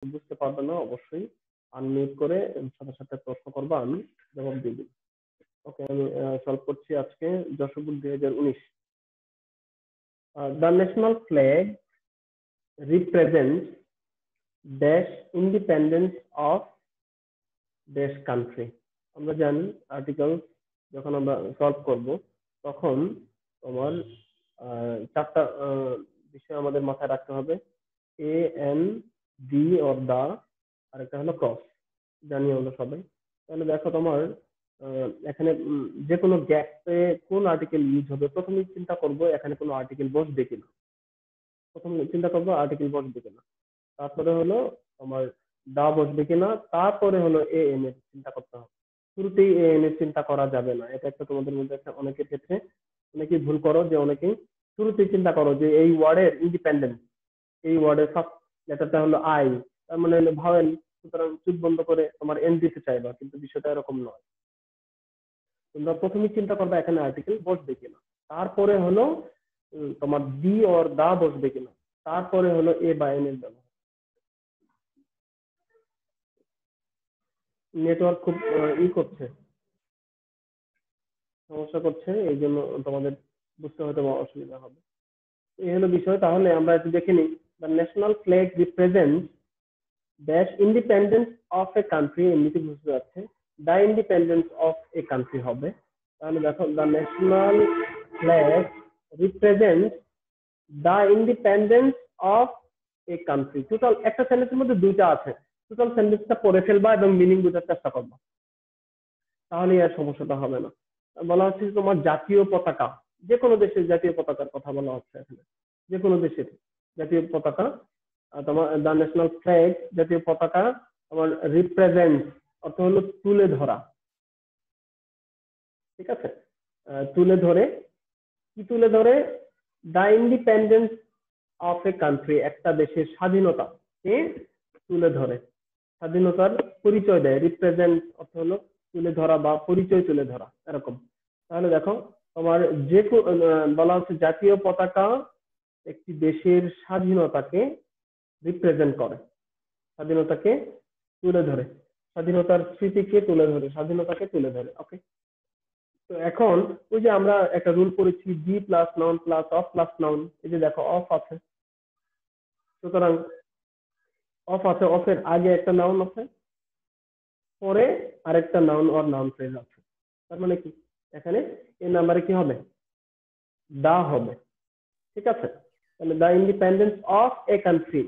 বুঝতে পারবে না অবশ্যই আনমিউট করে সাথে সাথে প্রশ্ন করবা, আমি জবাব দিয়ে দিব। ওকে, আমি সলভ করছি আজকে Jessore 2019। The national flag represents dash independence of dash country. আমরা জানি আর্টিকেল যখন আমরা সলভ করব তখন তোমার চারটা বিষয় আমাদের মাথায় রাখতে হবে। এ, এন, ডি অর দা, আরেকটা হলো ক্রস, জানি আমরা সবাই। তাহলে দেখো তোমার এখানে যে কোনো গ্যাপে কোন আর্টিকেল ইউজ হবে, প্রথমে চিন্তা করব এখানে কোনো আর্টিকেল বসবে কিনা। প্রথমে চিন্তা করবো আর্টিকেল বসবে কিনা, তারপরে হলো তোমার দা বসবে কিনা, তারপরে হলো এ এন এর চিন্তা করতে হবে। শুরুতেই এ এন এর চিন্তা করা যাবে না। এটা একটা তোমাদের মধ্যে একটা অনেকের ক্ষেত্রে অনেকেই ভুল করো, যে অনেকেই শুরুতেই চিন্তা করো যে এই ওয়ার্ডের ইন্ডিপেন্ডেন্স, এই ওয়ার্ডের ফার্স্ট লেটারটা হলো আই, তার মানে হলো ভাওয়েল, সুতরাং চুপ বন্ধ করে তোমার এন দিতে চাইবা, কিন্তু বিষয়টা এরকম নয়। তোমরা প্রথমে চিন্তা করবে এখানে আর্টিকেল বসবে কিনা, তারপরে হলো তোমার ডি অর দা বসবে কিনা, তারপরে হলো এ বা এন এর ব্যবহার। নেটওয়ার্ক খুব করছে, সমস্যা করছে, এই জন্য তোমাদের বুঝতে হয়তো অসুবিধা হবে। এই হলো বিষয়। তাহলে আমরা একটু দেখে নিই। The national flag represent dash independence of a country, এমনিতে বুঝতে যাচ্ছে the independence of a country হবে। তাহলে দেখো the national flag represent the independence of a country. Total একটা সেন্টেন্সের মধ্যে দুইটা আছে, টোটাল সেন্টেন্সটা পড়ে ফেলবা এবং মিনিং বোঝার চেষ্টা করবা, তাহলে আর সমস্যাটা হবে না। বলা হচ্ছে তোমার জাতীয় পতাকা, যে কোনো দেশের জাতীয় পতাকার কথা বলা হচ্ছে এখানে, যে কোনো দেশের জাতীয় পতাকা। তোমার দ্য ন্যাশনাল ফ্ল্যাগ, জাতীয় পতাকা তোমার রিপ্রেজেন্ট অর্থ হলো তুলে ধরা, ঠিক আছে? তুলে ধরে, কি তুলে ধরে? The independence of a country, একটা দেশের স্বাধীনতা কে তুলে ধরে, স্বাধীনতার পরিচয় দেয়। রিপ্রেজেন্ট অর্থ হলো তুলে ধরা বা পরিচয় তুলে ধরা, এরকম। তাহলে দেখো তোমার যে বলা হচ্ছে জাতীয় পতাকা একটি দেশের স্বাধীনতাকে রিপ্রেজেন্ট করে, স্বাধীনতাকে তুলে ধরে, স্বাধীনতার স্মৃতিকে তুলে ধরে, স্বাধীনতাকে তুলে ধরে। ওকে, তো এখন ওই যে আমরা একটা রুল করেছি, B plus noun plus of plus noun. এই যে দেখো অফ আছে, সুতরাং অফ আছে, অফের আগে একটা নাউন আছে, পরে আরেকটা নাউন অর নাউন ফ্রেজ আছে। তার মানে কি এখানে এই নাম্বারে কি হবে? দা হবে, ঠিক আছে? তাহলে দা ইন্ডিপেন্ডেন্স অফ এ কান্ট্রি,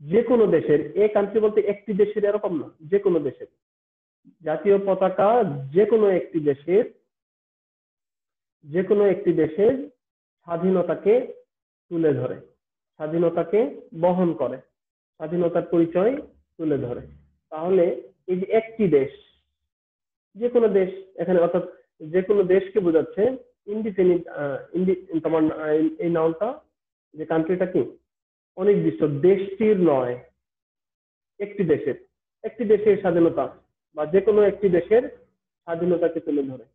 যে কোনো দেশের, এ কান্ট্রি বলতে একটি দেশের এরকম না, যে কোনো দেশের জাতীয় পতাকা, যে কোনো একটি দেশের, যে কোনো একটি দেশের স্বাধীনতাকে তুলে ধরে, স্বাধীনতাকে বহন করে, স্বাধীনতার পরিচয় তুলে ধরে। তাহলে এই যে একটি দেশ, যে কোনো দেশ এখানে, অর্থাৎ যে কোনো দেশকে বোঝাচ্ছে। ইন্ডিপেন্ডেন্ট তোমার এই নাউনটা, যে কান্ট্রিটা কি অনির্দিষ্ট, দেশটির নয়, একটি দেশের, একটি দেশের স্বাধীনতা বা যে কোনো একটি দেশের স্বাধীনতাকে তুলে ধরে।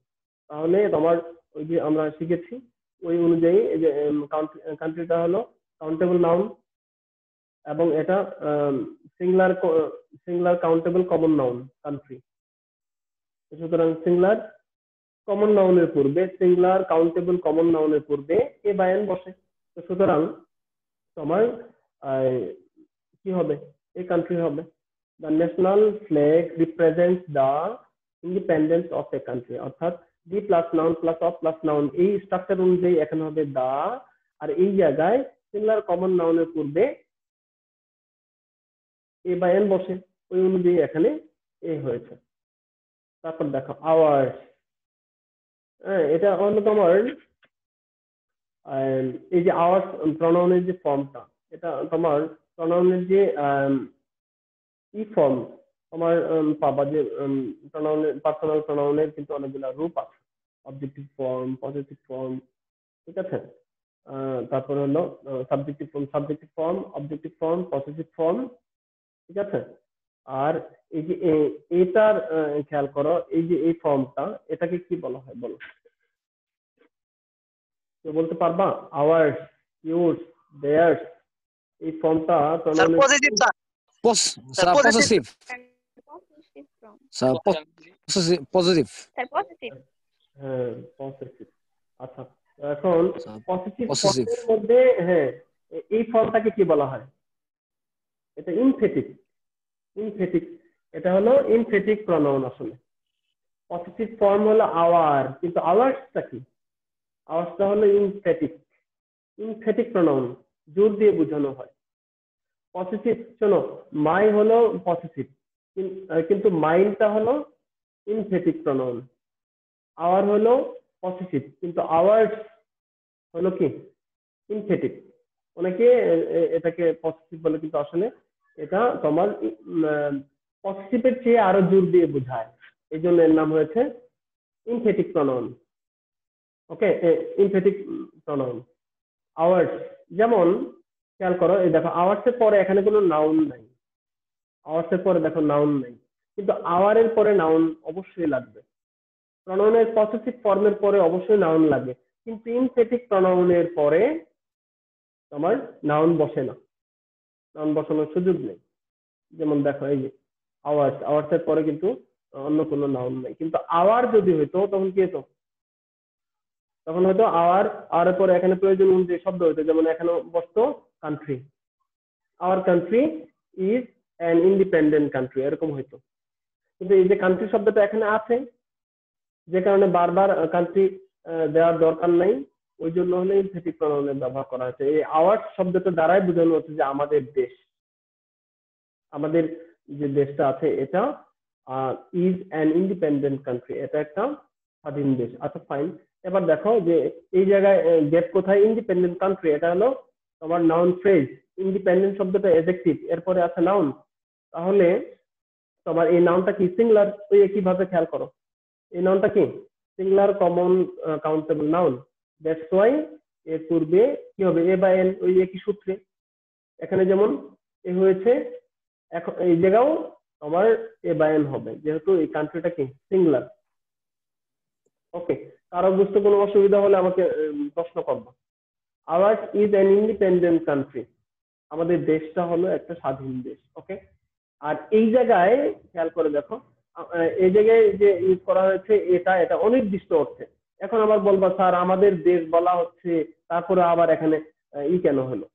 তাহলে তোমার ওই যে আমরা শিখেছি ওই অনুযায়ী এই যে কান্ট্রিটা হলো কাউন্টেবল নাউন, এবং এটা singular singular countable common noun country. সুতরাং সিঙ্গুলার কমন নাউনের পূর্বে, সিঙ্গুলার কাউন্টেবল কমন নাউনের পূর্বে এ বা এন বসে। তো সুতরাং তোমার কি হবে? এই কান্ট্রি হবে। The national flag represents the independence of a country, অর্থাৎ the plus noun plus of plus noun, এই স্ট্রাকচার অনুযায়ী এখানে হবে দা, আর এই জায়গায় সিঙ্গুলার কমন নাউনের পূর্বে এ বা এন বসে, ওই অনুযায়ী এখানে এ হয়েছে। তারপর দেখো আওয়ার্স, হ্যাঁ এটা হলো তোমার এই যে আওয়ার্স প্রনাউনের যে ফর্মটা, এটা তোমার প্রনাউনের যে ই ফর্ম তোমার পাবা, যে প্রনাউনের, পার্সোনাল প্রনাউনের কিন্তু অনেকগুলো রূপ আছে, অবজেক্টিভ ফর্ম, পজিটিভ ফর্ম, ঠিক আছে? তারপর হলো subjective form, subjective form, objective form, positive form, ঠিক আছে? আর এই যে এটার খেয়াল করো, এই যে এই ফর্মটা, এটাকে কি বলা হয় বলো? কেউ বলতে পারবা? আওয়ার্স, ইউরস, দেয়ার্স, এই ফর্মটা sir positive sir Sir, possessive. Possessive from. Sir, positive. Sir, positive. হ্যাঁ পসেসিভ। আচ্ছা এখন Sir, পসেসিভ possessive. ফর্মের মধ্যে হ্যাঁ এই ফর্মটাকে কি বলা হয়? এটা ইমফেটিক। ইমফেটিক এটা হলো ইমফেটিক প্রনাউন আসলে। পসেসিভ ফর্ম হলো আওয়ার, কিন্তু আওয়ার্সটা কি? আওয়ার্সটা হলো ইমফেটিক। ইমফেটিক প্রনাউন, জোর দিয়ে বোঝানো হয়। পসেসিভ শোনো, মাই হলো পসেসিভ, কিন্তু মাইনটা হলো ইমফেটিক প্রনাউন। আওয়ার হলো পসেসিভ, কিন্তু আওয়ার্স হলো কি ইমফেটিক। অনেকে এটাকে পসেসিভ বলে, কিন্তু আসলে এটা তোমার পসেসিভের চেয়ে আরো জোর দিয়ে বোঝায়, এই জন্য এর নাম হয়েছে ইমফেটিক প্রনাউন। ওকে, ইমফেটিক প্রনাউন। আওয়ার্স যেমন খেয়াল করো, এই দেখো আওয়ার্সের পরে এখানে কোনো নাউন নাই, আওয়ার্সের পরে দেখো নাউন নাই, কিন্তু আওয়ারের পরে নাউন অবশ্যই লাগবে। প্রনাউনের পসেসিভ ফর্মের পরে অবশ্যই নাউন লাগে, কিন্তু ইমফেটিক প্রনাউনের পরে তোমার নাউন বসে না, নাউন বসানোর সুযোগ নেই। যেমন দেখো এই যে আওয়ার্স, আওয়ার্সের পরে কিন্তু অন্য কোনো নাউন নাই, কিন্তু আওয়ার যদি হইতো তখন কি হতো? তখন হয়তো আওয়ার পরে এখানে প্রয়োজন অনুযায়ী শব্দ হইতো, যেমন এখানে বসতো country, our country is an independent country, এরকম হইতো। কিন্তু এই যে কান্ট্রি শব্দটা এখানে আছে, যে কারণে বারবার কান্ট্রি দেওয়ার দরকার নাই, ওই জন্য হলে ইমফেটিক প্রনাউনের ব্যবহার করা হয়েছে। এই আওয়ার শব্দটা দ্বারাই বোঝানো হচ্ছে যে আমাদের দেশ, আমাদের যে দেশটা আছে এটা ইজ অ্যান ইন্ডিপেন্ডেন্ট কান্ট্রি, এটা একটা স্বাধীন দেশ। আচ্ছা ফাইন, এবার দেখো যে এই জায়গায় গেট কোথায়? ইন্ডিপেন্ডেন্ট কান্ট্রি, এটা হলো তোমার নাউন ফ্রেজ। ইন্ডিপেন্ডেন্ট শব্দটা অ্যাডজেক্টিভ, এরপরে আছে নাউন, তাহলে তোমার এই নাউনটা কি? সিঙ্গুলার। ওই একইভাবে খেয়াল করো, এই নাউনটা কি? Singular common countable noun. That's why এর পূর্বে কি হবে? এ বা এন, ওই একই সূত্রে। এখানে যেমন এ হয়েছে, এখন এই জায়গাও আমার এ বা এন হবে, যেহেতু এই কান্ট্রিটা কি সিঙ্গুলার। ওকে, কারো বুঝতে কোনো অসুবিধা হলে আমাকে প্রশ্ন করবো। Hours is an independent country, আমাদের দেশটা হলো একটা স্বাধীন দেশ। ওকে, আর এই জায়গায় খেয়াল করে দেখো, এই জায়গায় যে ইউজ করা হয়েছে এটা অনির্দিষ্ট অর্থে। এখন আবার বলবা স্যার আমাদের দেশ বলা হচ্ছে, তারপরে আবার এখানে কেন হলো?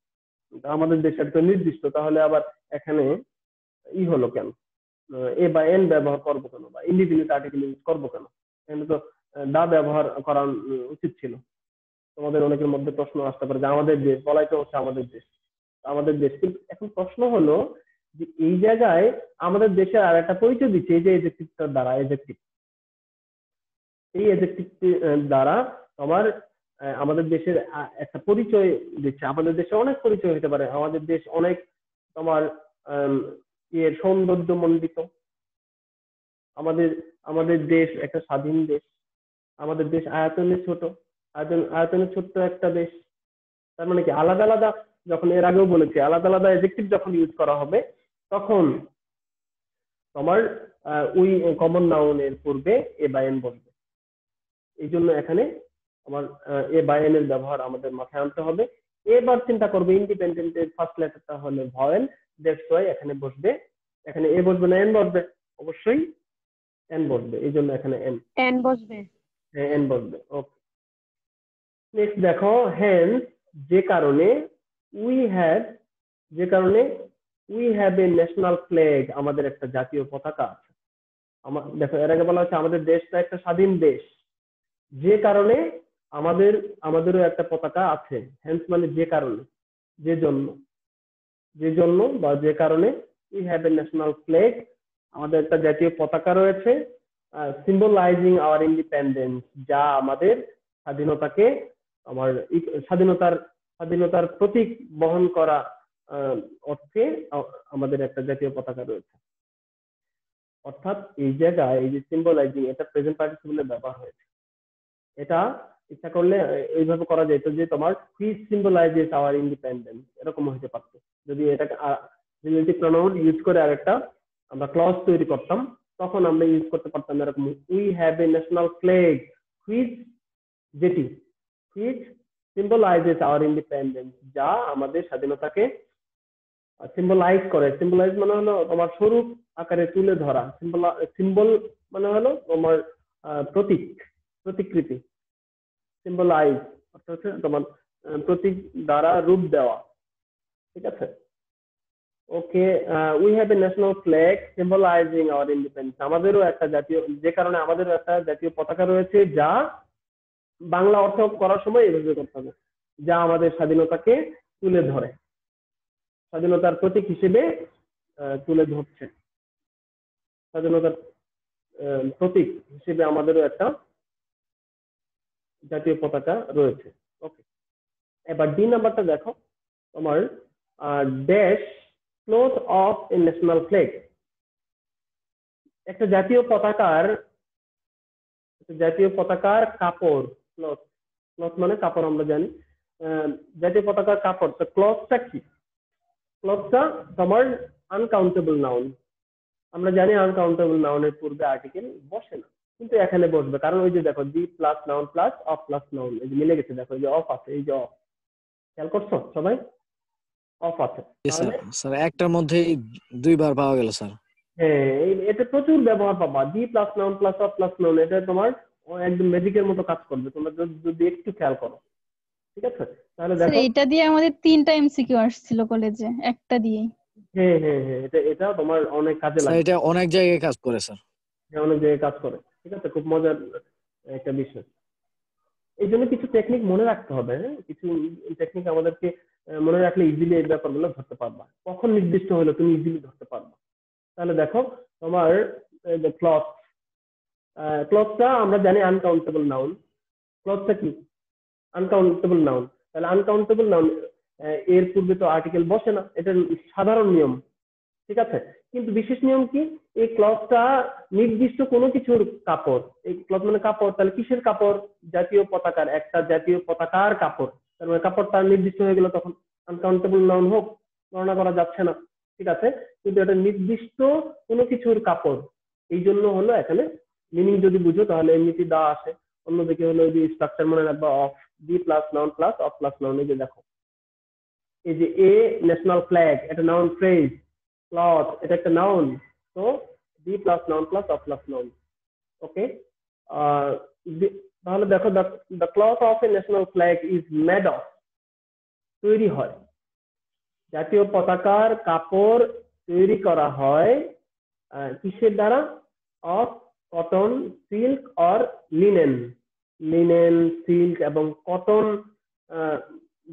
আমাদের দেশটা তো নির্দিষ্ট, তাহলে আবার এখানে হলো কেন? এ বা এন ব্যবহার করবো কেন, বা ইন্ডিফিনিট আর্টিকেল ইউজ করবো কেন? এখানে তো দা ব্যবহার করা উচিত ছিল। তোমাদের অনেকের মধ্যে প্রশ্ন আসতে পারে যে আমাদের দেশ বলাই তো হচ্ছে আমাদের দেশ, আমাদের দেশ। কিন্তু এখন প্রশ্ন হলো যে এই জায়গায় আমাদের দেশের আর একটা পরিচয় দিচ্ছে, এই যে এডজেক্টিভটার দ্বারা। এই এডজেক্টিভ দ্বারা তোমার আমাদের দেশের একটা পরিচয় দিচ্ছে। আমাদের দেশে অনেক পরিচয় হতে পারে, আমাদের দেশ অনেক তোমার সৌন্দর্য মণ্ডিত, আমাদের দেশ একটা স্বাধীন দেশ, আমাদের দেশ আয়তনে ছোট, আয়তনে ছোট্ট একটা দেশ। তার মানে কি আলাদা আলাদা, যখন এর আগেও বলেছি আলাদা আলাদা অ্যাডজেক্টিভ যখন ইউজ করা হবে তখন তোমার ওই কমন নাউনের পূর্বে এ বা এন বসবে। এই জন্য এখানে আমার এ বা এন এর ব্যবহার আমাদের মাথায় আনতে হবে। এবার চিন্তা করবে ইন্ডিপেন্ডেন্ট এর ফার্স্ট লেটারটা হলো ভয়েল, দ্যাটস ওয়াই এখানে বসবে, এখানে এ বসবে না এন বসবে? অবশ্যই এন বসবে, এই জন্য এখানে এন বসবে। হ্যাঁ এন বসবে। ওকে, নেক্সট দেখো, হেন্স যে কারণে, we have a national flag, আমাদের একটা জাতীয় পতাকা আছে। দেখো এর আগে বলা হচ্ছে আমাদের দেশটা একটা স্বাধীন দেশ, যে কারণে আমাদেরও একটা পতাকা আছে। হেন্স মানে যে কারণে, যে জন্য বা যে কারণে we have a national flag, আমাদের একটা জাতীয় পতাকা রয়েছে। সিম্বলাইজিং আওয়ার ইন্ডিপেন্ডেন্স, যা আমাদের স্বাধীনতাকে, আমার স্বাধীনতার প্রতীক বহন করা অর্থে আমাদের একটা জাতীয় পতাকা রয়েছে। অর্থাৎ এই জায়গায় এই যে সিম্বলাইজিং, এটা প্রেজেন্ট পার্টিসিপলে ব্যবহার হয়েছে। এটা ইচ্ছা করলে এইভাবে করা যেত যে তোমার হুইচ সিম্বলাইজেস আওয়ার ইন্ডিপেন্ডেন্স, এরকম হতে পারতো যদি এটাকে রিলেটিভ প্রনাউন ইউজ করে আরেকটা আমরা ক্লজ তৈরি করতাম, তখন আমরা ইউজ করতে পারতাম এরকম, we have a national flag which, যেটি হুইচ সিম্বলাইজেস আওয়ার ইন্ডিপেন্ডেন্স, যা আমাদের স্বাধীনতাকে সিম্বলাইজ করে, সিম্বলাইজ মানে হলো তোমার স্বরূপ আকারে তুলে ধরা, সিম্বল মানে হলো তোমার প্রতীক, প্রতিকৃতি, সিম্বলাইজ অর্থাৎ হচ্ছে তোমার প্রতীক দ্বারা রূপ দেওয়া, ঠিক আছে। Okay, we have a national flag সিম্বলাইজিং our independence, আমাদেরও একটা জাতীয়, যে কারণে আমাদেরও একটা জাতীয় পতাকা রয়েছে, যা বাংলা অর্থ করার সময় এভাবে করতে হবে, যা আমাদের স্বাধীনতাকে তুলে ধরে, স্বাধীনতার প্রতীক হিসেবে তুলে ধরছে, স্বাধীনতার প্রতীক হিসেবে আমাদেরও একটা জাতীয় পতাকা রয়েছে। ওকে, এবার ডি নাম্বারটা দেখো, তোমার dash cloth of a national flag, একটা জাতীয় পতাকার কাপড়, ক্লথ, ক্লথ মানে কাপড় আমরা জানি, জাতীয় পতাকার কাপড়, তো ক্লথটা কি? ক্লথটা তোমার আনকাউন্টেবল নাউন, আমরা জানি আনকাউন্টেবল নাউনের পূর্বে আর্টিকেল বসে না, কিন্তু এখানে বসবে, কারণ ওই যে দেখো দি plus noun plus of plus noun, এই যে মিলে গেছে, দেখো এই যে অফ আছে, এই যে অফ, খেয়াল করছো সবাই? অফ আছে, স্যার তাহলে স্যার একটার মধ্যেই দুইবার পাওয়া গেল স্যার। হ্যাঁ এটা প্রচুর ব্যবহার পাবা, দি plus noun plus of plus noun, এটা তোমার একদম ম্যাজিকের মতো কাজ করবে, তোমরা যদি একটু খেয়াল করো, ঠিক আছে। তাহলে স্যার দেখো, এটা দিয়ে আমাদের 3টা এমসিকিউ আসছিল কলেজে, একটা দিয়েই। হ্যাঁ হ্যাঁ হ্যাঁ, এটা তোমার অনেক কাজে স্যার লাগবে, এটা অনেক জায়গায় কাজ করে স্যার। অনেক জায়গায় কাজ করে, ঠিক আছে, খুব মজার একটা বিষয়। এই জন্য কিছু টেকনিক মনে রাখতে হবে, হ্যাঁ, কিছু টেকনিক আমাদেরকে মনে রাখলে ইজিলি এই ব্যাপারগুলো ধরতে পারবা, কখন নির্দিষ্ট হলো তুমি ইজিলি ধরতে পারবা। তাহলে দেখো তোমার ক্লথ, ক্লথটা আমরা জানি আনকাউন্টেবল নাউন, ক্লথটা কি? আনকাউন্টেবল নাউন, তাহলে আনকাউন্টেবল নাউন এর পূর্বে তো আর্টিকেল বসে না, এটা সাধারণ নিয়ম, ঠিক আছে। কিন্তু বিশেষ নিয়ম কি, এই ক্লথটা নির্দিষ্ট কোনো কিছুর কাপড়, এই ক্লথ মানে কাপড়, তাহলে কিসের কাপড়? জাতীয় পতাকার, একটা জাতীয় পতাকার কাপড়, তার মানে কাপড়টা নির্দিষ্ট হয়ে গেল, তখন আনকাউন্টেবল নাউন হোক, গণনা করা যাচ্ছে না, ঠিক আছে, কিন্তু এটা নির্দিষ্ট কোনো কিছুর কাপড়, এই জন্য হলো এখানে মিনিং যদি বুঝো তাহলে এমনিতে দা আসে। অন্যদিকে হলো যে স্ট্রাকচার মনে রাখবা, of the plus noun plus of plus noun, এই যে দেখো, এই যে এ ন্যাশনাল ফ্ল্যাগ, এটা নাউন ফ্রেজ, ক্লথ এটা একটা নাউন, তো the plus noun plus of plus noun. Okay, তাহলে দেখো, the cloth of a national flag is made of, তৈরি হয়, জাতীয় পতাকার কাপড় তৈরি করা হয় কিসের দ্বারা? Of cotton, silk or linen, linen, silk এবং কটন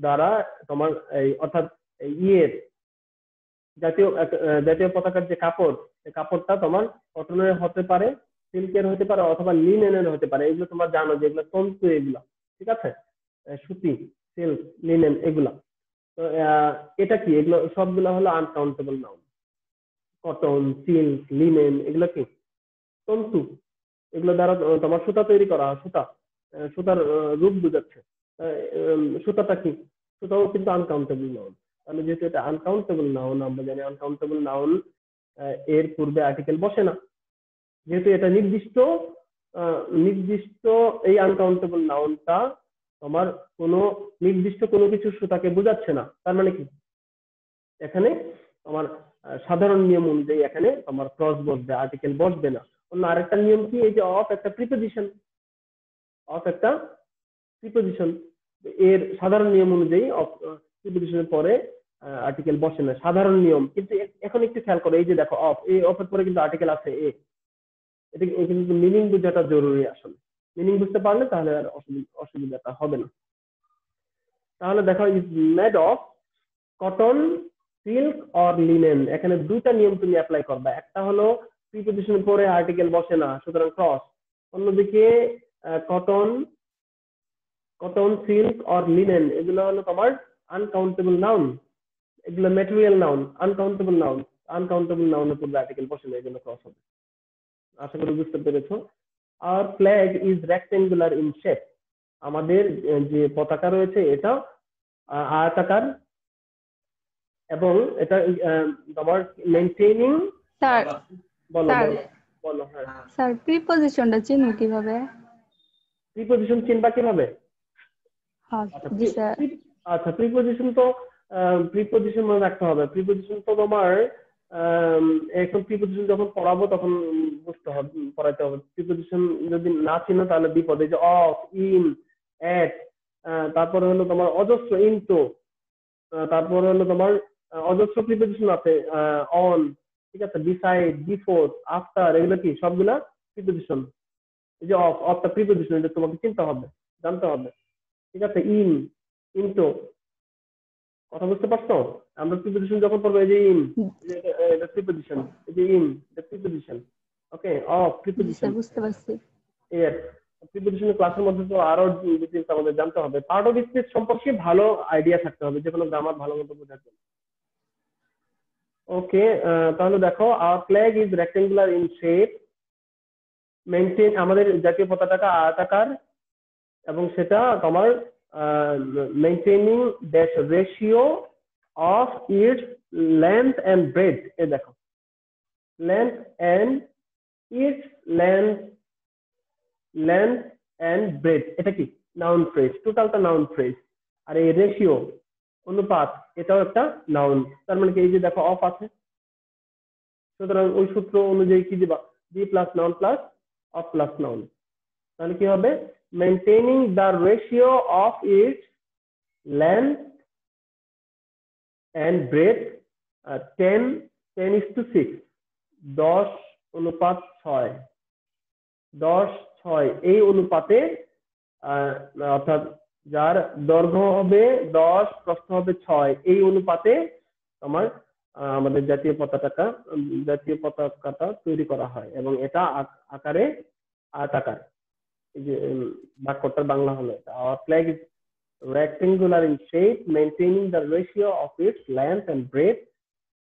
দ্বারা তোমার এই অর্থাৎ ইয়ের জাতীয় পতাকার যে কাপড়, সেই কাপড়টা তোমার কটনের হতে পারে, সিল্কের হতে পারে, অথবা লিনেনের হতে পারে, এগুলো তোমরা জানো যেগুলো তন্তু, এগুলা ঠিক আছে, সুতি, সিল্ক, লিনেন এগুলা। তো এটা কি? এগুলো সবগুলো হলো uncountable noun. Cotton, silk, linen এগুলো কি? তন্তু, এগুলো দ্বারা তোমার সুতা তৈরি করা হয়, সুতার রূপ বুঝাচ্ছে। সুতাটা কি? সুতাও কিন্তু আনকাউন্টেবল নাউন। তাহলে যেহেতু এটা আনকাউন্টেবল নাউন, আমরা জানি আনকাউন্টেবল নাউন এর পূর্বে আর্টিকেল বসে না, যেহেতু এটা নির্দিষ্ট এই আনকাউন্টেবল নাউনটা তোমার কোনো নির্দিষ্ট কোনো কিছু সুতাকে বোঝাচ্ছে না, তার মানে কি এখানে তোমার সাধারণ নিয়ম অনুযায়ী এখানে তোমার ক্রস বসবে, আর্টিকেল বসবে না। অন্য আরেকটা নিয়ম কি, এই যে অফ একটা প্রিপোজিশন, এর সাধারণ নিয়ম অনুযায়ী প্রিপোজিশনের পরে আর্টিকেল বসে না, সাধারণ নিয়ম। কিন্তু এখন একটু খেয়াল করো, এই যে দেখো অফ, এই অফের পরে কিন্তু আর্টিকেল আছে এ, এটা কিন্তু মিনিং বোঝাটা জরুরি, আসলে মিনিং বুঝতে পারলে তাহলে আর অসুবিধাটা হবে না। তাহলে দেখো, is made of cotton, silk or linen, এখানে দুইটা নিয়ম তুমি অ্যাপ্লাই করবে, একটা হলো প্রিপোজিশনের পরে আর্টিকেল বসে না সুতরাং ক্রস, অন্যদিকে কটন, সিল্ক অর লিনেন এগুলো হলো তোমার আনকাউন্টেবল নাউন, এগুলো ম্যাটেরিয়াল নাউন, আনকাউন্টেবল নাউনের পূর্বে আর্টিকেল বসে না, এগুলো ক্রস হবে। আশা করি বুঝতে পেরেছো। আর flag is rectangular in shape, আমাদের যে পতাকা রয়েছে এটা আয়তাকার, এবং এটা তোমার মেইনটেইনিং। স্যার বলো স্যার বলো হ্যাঁ, স্যার প্রিপজিশনটা চিনব কিভাবে? প্রিপজিশন চিনবা কিভাবে? হ্যাঁ আচ্ছা জি স্যার। আচ্ছা, প্রিপজিশন তো প্রিপজিশন মনে রাখতে হবে। প্রিপজিশন তো তোমার এখন প্রিপজিশন যখন পড়াবো তখন বুঝতে হবে, পড়াইতে হবে। প্রিপজিশন যদি না চিনো তাহলে বিপদে, যে অফ, ইন, এট, তারপরে হলো তোমার অজস্র, ইনটো, তারপরে হলো তোমার অজস্র প্রিপজিশন আছে, অন, ঠিক আছে, বিসাইড, বিফোর, আফটার, এগুলো কি সবগুলা প্রিপজিশন। এই যে অফ, অফটা প্রিপজিশন, এটা তোমাকে চিনতে হবে, জানতে হবে, ঠিক আছে। ইন, ইনটো, কথা বুঝতে পারছো? আমরা প্রিপজিশন যখন পড়বো, এই যে ইন, এটা প্রিপজিশন, এই যে ইন, এটা preposition, okay. Of G sir, preposition, বুঝতে পারছি। এর প্রিপজিশন ক্লাসের মধ্যে তো আরো ডিটেইলস আমাদের জানতে হবে। পার্ট অফ স্পিচ সম্পর্কে ভালো আইডিয়া থাকতে হবে, যে কোনো গ্রামার ভালো মতো বোঝার জন্য। ওকে, তাহলে দেখো, our flag is rectangular in shape, maintain, আমাদের জাতীয় পতাকাটা আয়তাকার, এবং সেটা তোমার maintaining that ratio of its length and breadth. এ দেখো, length and its length and breadth, এটা কি নাউন ফ্রেজ, টোটালটা নাউন ফ্রেজ। আর এই রেশিও, অনুপাত, এটাও একটা নাউন। তার মানে কি, এই যে দেখো অফ আছে, সুতরাং ওই সূত্র অনুযায়ী কি দিবা, B plus noun plus of plus noun. তাহলে কি হবে, maintaining the ratio of its length and breadth 10:6, 10:6, 10:6, এই অনুপাতে, অর্থাৎ যার দৈর্ঘ্য হবে 10, প্রস্থ হবে 6, এই অনুপাতে তোমার আমাদের জাতীয় পতাকাটা তৈরি করা হয়, এবং এটা আকারে আয়তাকার। এই যে বাক্যটার বাংলা হলো এটা, our flag is rectangular in shape, maintaining the ratio of its length and breadth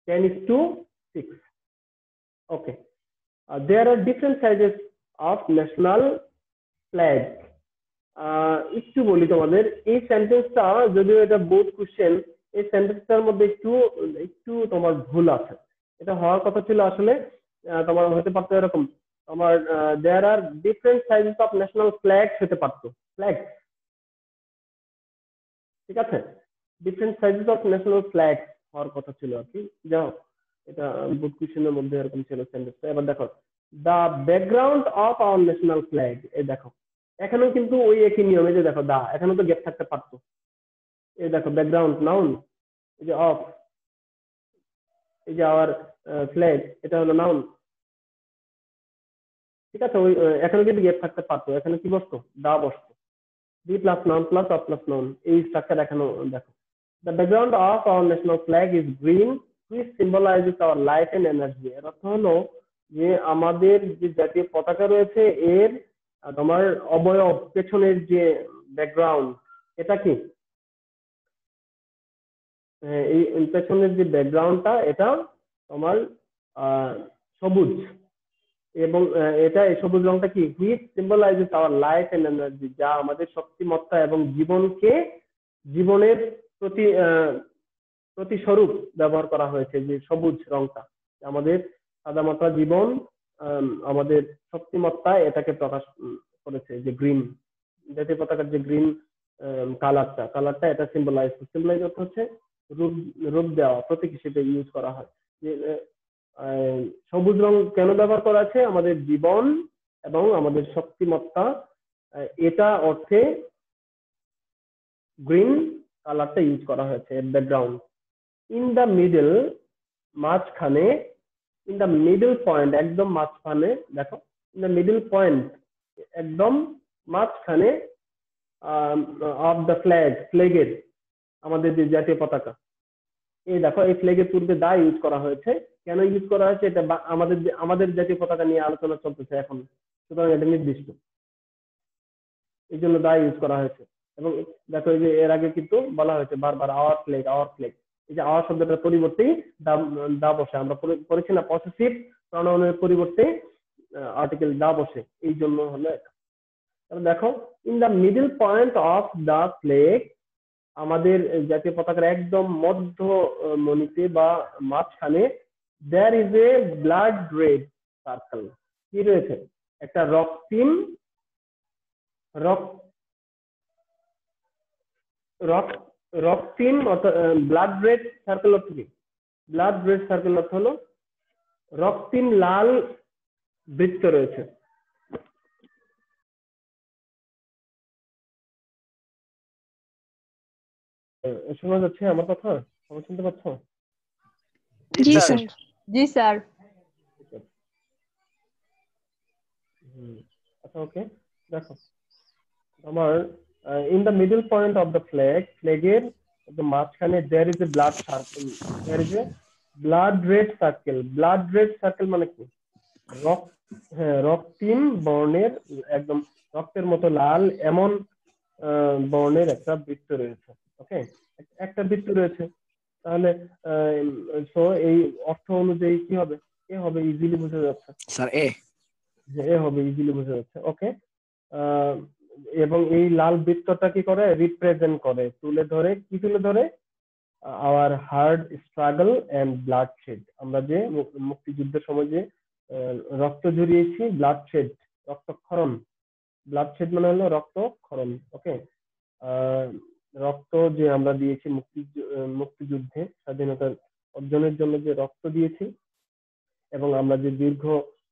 10:6. Okay. There are different sizes of national flag. একটু বলি তোমাদের, এই সেন্টেন্সটা যদিও এটা বোর্ড কোশ্চেন, এই সেন্টেন্সটার মধ্যে একটু তোমার ভুল আছে। এটা হওয়ার কথা ছিল আসলে, তোমার হতে পারতো এরকম, তোমার there are different sizes of national flags হতে পারতো, ফ্ল্যাগ, ঠিক আছে, different sizes of national flag হওয়ার কথা ছিল আর কি। যাও, এটা বুক কোশ্চেনের মধ্যে এরকম ছিল সেন্টেন্সটা। এবার দেখো, the background of our national flag, এই দেখো এখানেও কিন্তু ওই একই নিয়মে, যে দেখো দা, এখানেও তো গ্যাপ থাকতে পারতো। এই দেখো ব্যাকগ্রাউন্ড নাউন, এই যে অফ, এই যে আওয়ার ফ্ল্যাগ, এটা হলো নাউন, ঠিক আছে। ওই এখানে কিন্তু গ্যাপ থাকতে পারতো, এখানে কি বসতো, দা বসতো, B plus noun plus of plus noun, এই স্ট্রাকচার এখানেও দেখো। The background of our national flag is green, which symbolizes our life and energy. এর অর্থ হলো যে আমাদের যে জাতীয় পতাকা রয়েছে, এর তোমার অবয়ব, পেছনের যে ব্যাকগ্রাউন্ড, এটা কি, এই পেছনের যে ব্যাকগ্রাউন্ডটা, এটা তোমার সবুজ, এবং এটা, এই সবুজ রংটা কি, which symbolizes our life and energy, যা আমাদের শক্তিমত্তা এবং জীবনের প্রতিস্বরূপ ব্যবহার করা হয়েছে। যে সবুজ রংটা আমাদের সাদামাটা জীবন, আমাদের শক্তিমত্তা, এটাকে প্রকাশ করেছে। যে গ্রিন, জাতীয় পতাকার যে গ্রিন কালারটা এটা সিম্বলাইজ অর্থ হচ্ছে রূপ দেওয়া, প্রতীক হিসেবে ইউজ করা হয়। যে সবুজ রং কেন ব্যবহার করা আছে, আমাদের জীবন এবং আমাদের শক্তিমত্তা, এটা অর্থে গ্রিন কালারটা ইউজ করা হয়েছে। ব্যাকগ্রাউন্ড, ইন দ্য মিডল, মাঝখানে, ইন দ্য মিডল পয়েন্ট, একদম মাঝখানে, দেখো ইন দ্য মিডল পয়েন্ট, একদম মাঝখানে, অফ দ্য ফ্ল্যাগের, আমাদের যে জাতীয় পতাকা, এই দেখো এই ফ্ল্যাগের পূর্বে দা ইউজ করা হয়েছে। কেন ইউজ করা হয়েছে, এটা আমাদের জাতীয় পতাকা নিয়ে আলোচনা চলতেছে এখন, সুতরাং এটা নির্দিষ্ট, এই জন্য দা ইউজ করা হয়েছে। এবং দেখো, এই যে এর আগে কিন্তু বলা হয়েছে বারবার আওয়ার ফ্ল্যাগ, আওয়ার ফ্ল্যাগ, এই যে আওয়ার শব্দটার পরিবর্তে দা বসে, আমরা পড়েছি না, পসেসিভ প্রনাউনের পরিবর্তে আর্টিকেল দা বসে, এই জন্য হলো এটা। তাহলে দেখো, in the middle point of the flag, আমাদের জাতীয় পতাকার একদম মধ্যমণিতে বা মাঝখানে, there is a blood red circle, কি রয়েছে, একটা রক্তিম রক্তিম ব্লাড রেড সার্কেল অর্থ কি? ব্লাড রেড সার্কেল অর্থ হলো রক্তিম লাল বৃত্ত রয়েছে। শোনা যাচ্ছে আমার কথা? সবাই শুনতে পাচ্ছ? জি জি স্যার। স্যার। জি স্যার। আচ্ছা, ওকে, দেখো আমার in the middle point of the ফ্ল্যাগের মাঝখানে there is a blood circle, there is a blood red circle. Blood red circle মানে কি? রক্ত, হ্যাঁ, রক্তিম বর্ণের, একদম রক্তের মতো লাল এমন বর্ণের একটা বৃত্ত রয়েছে। ওকে, একটা বৃত্ত রয়েছে, তাহলে সো এই অর্থ অনুযায়ী কি হবে? এ হবে, ইজিলি বোঝা যাচ্ছে। স্যার এ। এ হবে, ইজিলি বোঝা যাচ্ছে। ওকে, এবং এই লাল বৃত্তটা কি করে? রিপ্রেজেন্ট করে, তুলে ধরে, কি তুলে ধরে? Our hard struggle and bloodshed. আমরা যে মুক্তিযুদ্ধের সময় যে রক্ত ঝরিয়েছি, ব্লাড শেড, রক্তক্ষরণ। ব্লাড শেড মানে হলো রক্তক্ষরণ। ওকে, রক্ত যে আমরা দিয়েছি মুক্তিযুদ্ধে, স্বাধীনতা অর্জনের জন্য যে রক্ত দিয়েছি, এবং আমরা যে দীর্ঘ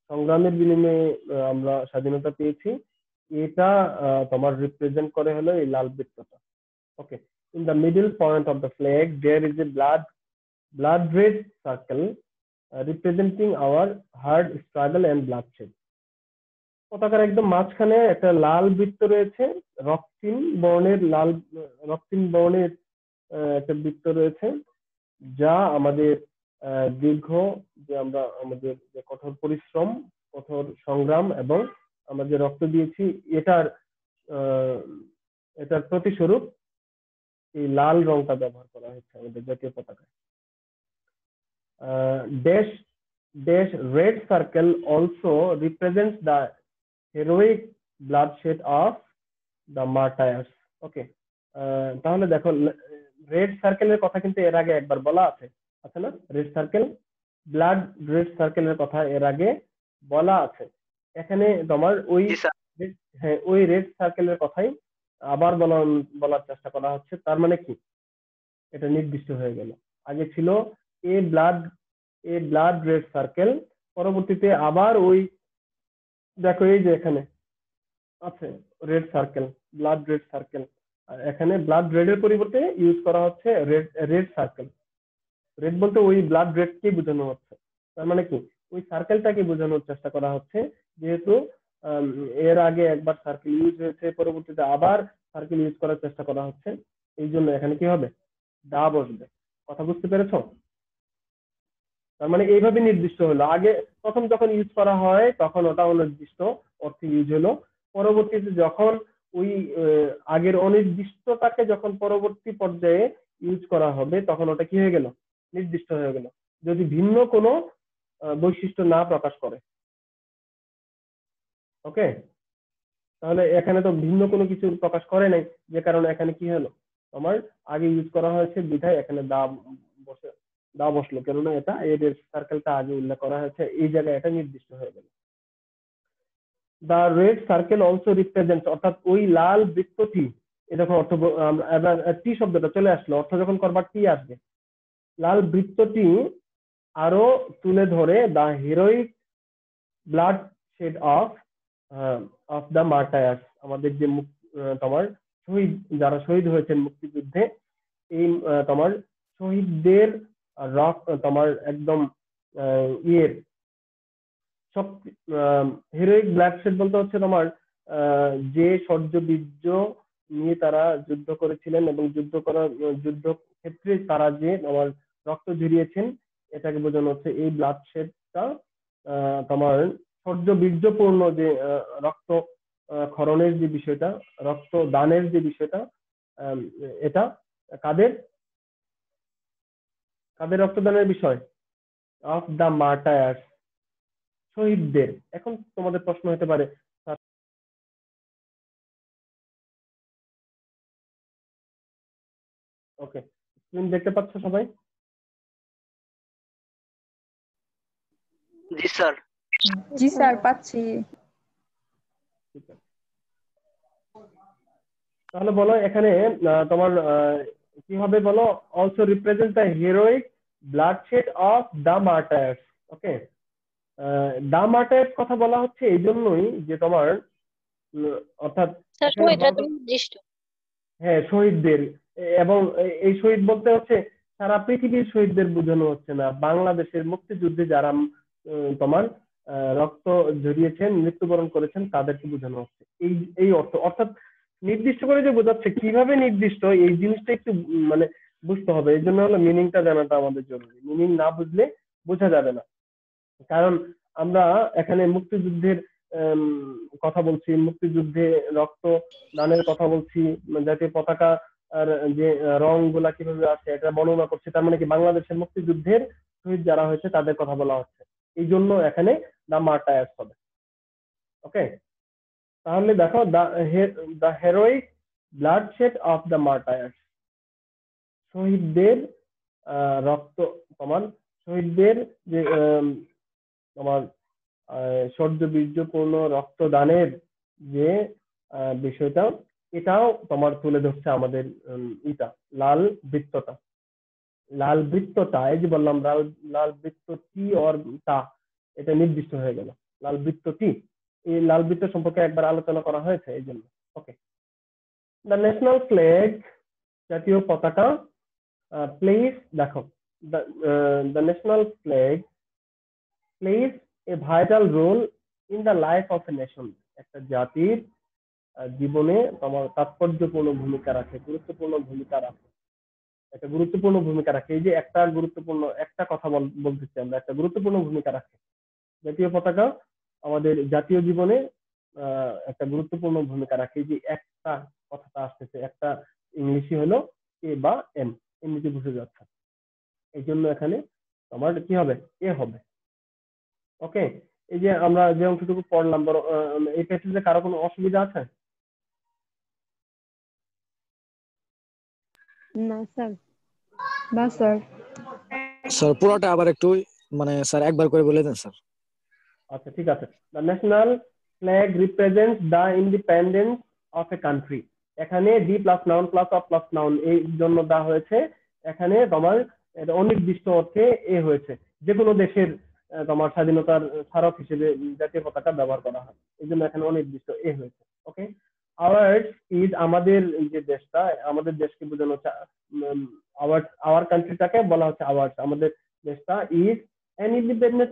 সংগ্রামের বিনিময়ে আমরা স্বাধীনতা পেয়েছি, এটা তোমার রিপ্রেজেন্ট করে হলো এই লাল বৃত্তটা। Okay, in the middle point of the flag there is a blood red circle representing our hard struggle and bloodshed. পতাকার একদম মাঝখানে একটা লাল বৃত্ত রয়েছে, রক্তিম বর্ণের লাল, রক্তিম বর্ণের একটা বৃত্ত রয়েছে, যা আমাদের দীর্ঘ যে আমরা আমাদের যে কঠোর পরিশ্রম, কঠোর সংগ্রাম এবং আমরা যে রক্ত দিয়েছি, এটার এটার প্রতিস্বরূপ এই লাল রংটা ব্যবহার করা হচ্ছে আমাদের জাতীয় পতাকায়। dash red circle also represents the heroic bloodshed of the martyrs. Okay, তাহলে দেখো রেড সার্কেলের কথা কিন্তু এর আগে একবার বলা আছে না? রেড সার্কেল, ব্লাড রেড সার্কেলের কথা এর আগে বলা আছে। এখানে তোমার ওই, হ্যাঁ, ওই রেড সার্কেলের কথাই আবার বলার চেষ্টা করা হচ্ছে। তার মানে কি? এটা নির্দিষ্ট হয়ে গেল। আগে ছিল এ ব্লাড রেড সার্কেল, পরবর্তীতে আবার ওই, দেখো এই যে এখানে আছে red circle, blood red circle, আর এখানে ব্লাড রেডের পরিবর্তে ইউজ করা হচ্ছে রেড সার্কেল। রেড বলতে ওই ব্লাড রেডকে বোঝানো হচ্ছে। তার মানে কি? ওই সার্কেলটাকে বোঝানোর চেষ্টা করা হচ্ছে, যেহেতু এর আগে একবার সার্কেল ইউজ হয়েছে, পরবর্তীতে আবার সার্কেল ইউজ করার চেষ্টা করা হচ্ছে, এই জন্য এখানে কি হবে? দা বসবে। কথা বুঝতে পেরেছো? তার মানে এইভাবে নির্দিষ্ট হলো। আগে প্রথম যখন ইউজ করা হয় তখন ওটা অনির্দিষ্ট অর্থে ইউজ হলো, পরবর্তীতে যখন ওই আগের অনির্দিষ্টতাকে যখন পরবর্তী পর্যায়ে ইউজ করা হবে, তখন ওটা কি হয়ে গেল? নির্দিষ্ট হয়ে গেল, যদি ভিন্ন কোনো বৈশিষ্ট্য না প্রকাশ করে। ওকে, তাহলে এখানে তো ভিন্ন কোনো কিছু প্রকাশ করে নাই, যে কারণে এখানে কি হলো? আমার আগে ইউজ করা হয়েছে বিধায় এখানে দা বসলো, কেননা এটা এর সার্কেলটা আগে উল্লেখ করা হয়েছে, এই জায়গায় এটা নির্দিষ্ট হয়ে গেল। The red circle also represents, অর্থাৎ ওই লাল বৃত্তটি, এরকম অর্থ, এবার টি শব্দটা চলে আসলো, অর্থ যখন করবার টি আসবে, লাল বৃত্তটি আরো তুলে ধরে the heroic bloodshed of the martyrs, আমাদের যে তোমার শহীদ, যারা শহীদ হয়েছেন মুক্তিযুদ্ধে, এই তোমার শহীদদের রক্ত, তোমার একদম ইয়ের হিরোইক ব্লাড শেড বলতে হচ্ছে তোমার যে শৌর্য বীর্য নিয়ে তারা যুদ্ধ করেছিলেন এবং যুদ্ধ ক্ষেত্রে তারা যে আমার রক্ত ঝরিয়েছেন, এটাকে বোঝানো হচ্ছে। এই ব্লাড শেডটা তোমার শৌর্য বীর্যপূর্ণ যে রক্ত ক্ষরণের যে বিষয়টা, রক্ত দানের যে বিষয়টা, এটা কাদের রক্তদানের বিষয়? অফ দ্য মার্টায়ার্স, শহীদদের। এখন তোমাদের প্রশ্ন হতে পারে, ওকে, স্ক্রিন দেখতে পাচ্ছ সবাই? জি স্যার। জি স্যার, পাচ্ছি। তাহলে বলো এখানে তোমার কি হবে বলো, also represent the heroic bloodshed of the martyrs. Okay, the martyrs কথা বলা হচ্ছে এই জন্যই যে তোমার অর্থাৎ স্যার এখানে শহীদরা তো নির্দিষ্ট। হ্যাঁ শহীদদের, এবং এই শহীদ বলতে হচ্ছে সারা পৃথিবীর শহীদদের বোঝানো হচ্ছে না, বাংলাদেশের মুক্তিযুদ্ধে যারা তোমার রক্ত ঝরিয়েছেন, মৃত্যুবরণ করেছেন তাদেরকে বোঝানো হচ্ছে। এই এই অর্থ, অর্থাৎ নির্দিষ্ট করে যে বোঝাচ্ছে কিভাবে নির্দিষ্ট এই জিনিসটা একটু মানে বুঝতে হবে। এই জন্য হলো মিনিংটা জানাটা আমাদের জরুরি, মিনিং না বুঝলে বোঝা যাবে না। কারণ আমরা এখানে মুক্তিযুদ্ধের কথা বলছি, মুক্তিযুদ্ধে রক্ত দানের কথা বলছি, জাতীয় পতাকা আর যে রং গুলা কিভাবে আছে এটা বর্ণনা করছে, তার মানে কি বাংলাদেশের মুক্তিযুদ্ধের শহীদ যারা হয়েছে তাদের কথা বলা হচ্ছে, এই জন্য এখানে দ্য মার্টায়ার্স হবে। ওকে, তাহলে দেখো দ্য হেরোইক ব্লাডশেড অফ দ্য মার্টায়ার্স, শহীদদের রক্ত, তোমার শহীদদের যে তোমার শৌর্য বীর্যপূর্ণ রক্তদানের যে বিষয়টা, এটাও তোমার তুলে ধরছে আমাদের ইটা লাল বৃত্তটা। লাল বৃত্তটা এই যে বললাম লাল বৃত্ত টি অর টা, এটা নির্দিষ্ট হয়ে গেল লাল বৃত্তটি। এই লাল বৃত্ত সম্পর্কে একবার আলোচনা করা হয়েছে এই জন্য। ওকে, দ্য ন্যাশনাল ফ্ল্যাগ, জাতীয় পতাকা প্লেস, দেখো the national flag plays a vital role in the life of a nation, একটা জাতির জীবনে তোমার তাৎপর্যপূর্ণ ভূমিকা রাখে, গুরুত্বপূর্ণ ভূমিকা রাখে, একটা গুরুত্বপূর্ণ ভূমিকা রাখে। এই যে একটা গুরুত্বপূর্ণ একটা কথা বলতেছি আমরা, একটা গুরুত্বপূর্ণ ভূমিকা রাখে জাতীয় পতাকা আমাদের জাতীয় জীবনে একটা গুরুত্বপূর্ণ ভূমিকা রাখে। এই যে একটা কথাটা আসতেছে, একটা ইংলিশই হলো এ বা এম, এমনিতে বুঝে যাচ্ছে, এই জন্য এখানে তোমার কি হবে, এ হবে। ওকে, এই যে আমরা যে অংশটুকু পড়লাম, এই প্যাসেজে কারো কোনো অসুবিধা আছে? না স্যার। না স্যার। স্যার পুরোটা আবার একটু মানে স্যার একবার করে বলে দেন স্যার। আচ্ছা ঠিক আছে। The national flag represents the independence of a country, এখানে D plus noun plus of plus noun এই জন্য দেওয়া হয়েছে। এখানে তোমার অনির্দিষ্ট অর্থে এ হয়েছে, যে কোনো দেশের তোমার স্বাধীনতার স্মারক হিসেবে জাতীয় পতাকা ব্যবহার করা হয়, এই জন্য এখানে অনির্দিষ্ট এ হয়েছে। ওকে, আওয়ার্স ইজ, আমাদের যে দেশটা, আমাদের দেশকে বোঝানো হচ্ছে আওয়ার্স, আওয়ার কান্ট্রিটাকে বলা হচ্ছে আওয়ার্স, আমাদের দেশটা ইজ অ্যান ইন্ডিপেন্ডেন্ট,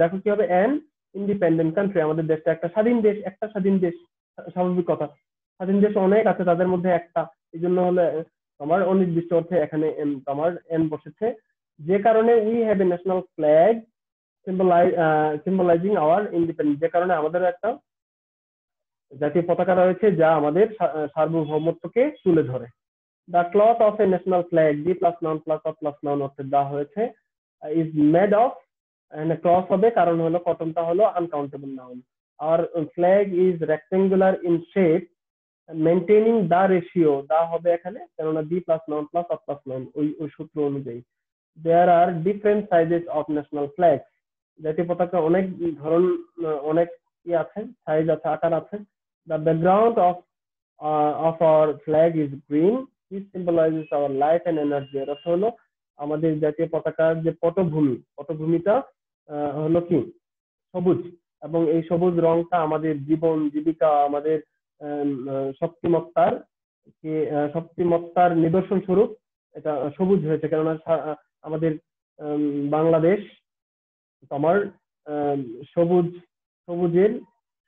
দেখো কি হবে, অ্যান ইন্ডিপেন্ডেন্ট কান্ট্রি, আমাদের দেশটা একটা স্বাধীন দেশ, একটা স্বাধীন দেশ, স্বাভাবিক কথা, স্বাধীন দেশ অনেক আছে তাদের মধ্যে একটা, এই জন্য হলে তোমার অনির্দিষ্ট অর্থে এখানে তোমার এন বসেছে। যে কারণে we have a national flag সিম্বলাইজিং our independence, যে কারণে আমাদের একটা জাতীয় পতাকা রয়েছে যা আমাদের সার্বভৌমত্বকে তুলে ধরে। The cloth of a national flag, D plus noun plus of plus noun অর্থে দেওয়া হয়েছে, ইজ মেড অফ, ক্লথ হবে কারণ হলো কটনটা হলো আনকাউন্টেবল নাউন। আর flag is rectangular in shape maintaining the ratio, the হবে এখানে কেননা D plus noun plus of plus noun ওই সূত্র অনুযায়ী। There are different sizes of national flag, জাতীয় পতাকা অনেক ধরন, অনেক কি আছে, সাইজ আছে, আকার আছে। The background of our flag is green, this symbolises our life and energy, এর অর্থ হলো আমাদের জাতীয় পতাকার যে পটভূমি, পটভূমিটা হলো কি সবুজ, এবং এই সবুজ রংটা আমাদের জীবন জীবিকা, আমাদের শক্তিমত্তার শক্তিমত্তার নিদর্শন স্বরূপ এটা সবুজ হয়েছে, কেননা আমাদের বাংলাদেশ তোমার সবুজ, সবুজের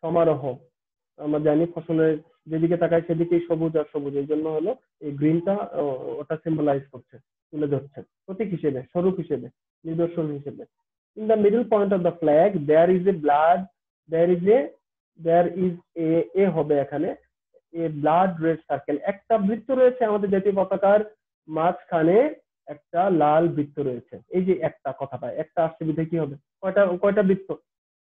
সমারোহ, আমরা জানি ফসলের যেদিকে তাকাই সেদিকেই সবুজ আর সবুজ, এই জন্য হলো এই গ্রিনটা ওটা সিম্বলাইজ করছে, তুলে ধরছে প্রতীক হিসেবে, স্বরূপ হিসেবে, নিদর্শন হিসেবে। In the middle point of the flag there is a blood, there is a হবে এখানে a blood red circle, একটা বৃত্ত রয়েছে আমাদের জাতীয় পতাকার মাঝখানে, একটা লাল বৃত্ত রয়েছে। এই যে একটা কথাটা, একটা আসছে বিধে কি হবে, কয়টা বৃত্ত,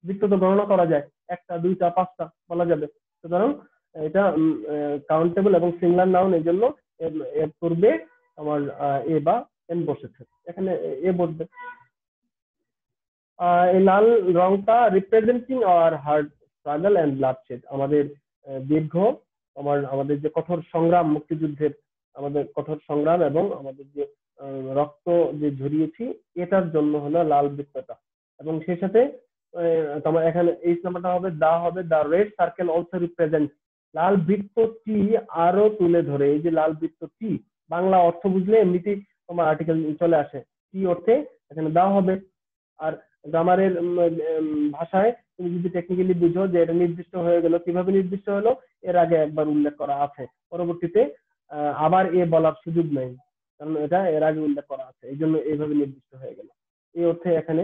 বৃত্ত তো গণনা করা যায়, একটা দুইটা পাঁচটা বলা যাবে, সুতরাং এটা কাউন্টেবল এবং সিঙ্গুলার নাউন, এই জন্য এর পূর্বে আমার এ বা এন বসেছে, এখানে এ বসবে। এই লাল রংটা representing our hard struggle and bloodshed, আমাদের দীর্ঘ আমাদের যে কঠোর সংগ্রাম মুক্তিযুদ্ধের আমাদের কঠোর সংগ্রাম এবং আমাদের যে রক্ত যে ঝরিয়েছি, এটার জন্য হলো লাল বৃত্তটা। এবং সেই সাথে তোমার এখানে এই নাম্বারটা হবে দা রেড সার্কেল অলসো রিপ্রেজেন্ট, লাল বৃত্তটি আরো তুলে ধরে। এই যে লাল বৃত্তটি, বাংলা অর্থ বুঝলে এমনিতেই তোমার আর্টিকেল চলে আসে, কি অর্থে এখানে দা হবে। আর গ্রামারের ভাষায় তুমি যদি টেকনিক্যালি বুঝো যে এটা নির্দিষ্ট হয়ে গেল, কিভাবে নির্দিষ্ট হলো, এর আগে একবার উল্লেখ করা আছে, পরবর্তীতে আবার এ বলার সুযোগ নেই, কারণ এটা এর আগে উল্লেখ করা আছে, এই জন্য এইভাবে নির্দিষ্ট হয়ে গেল। এই অর্থে এখানে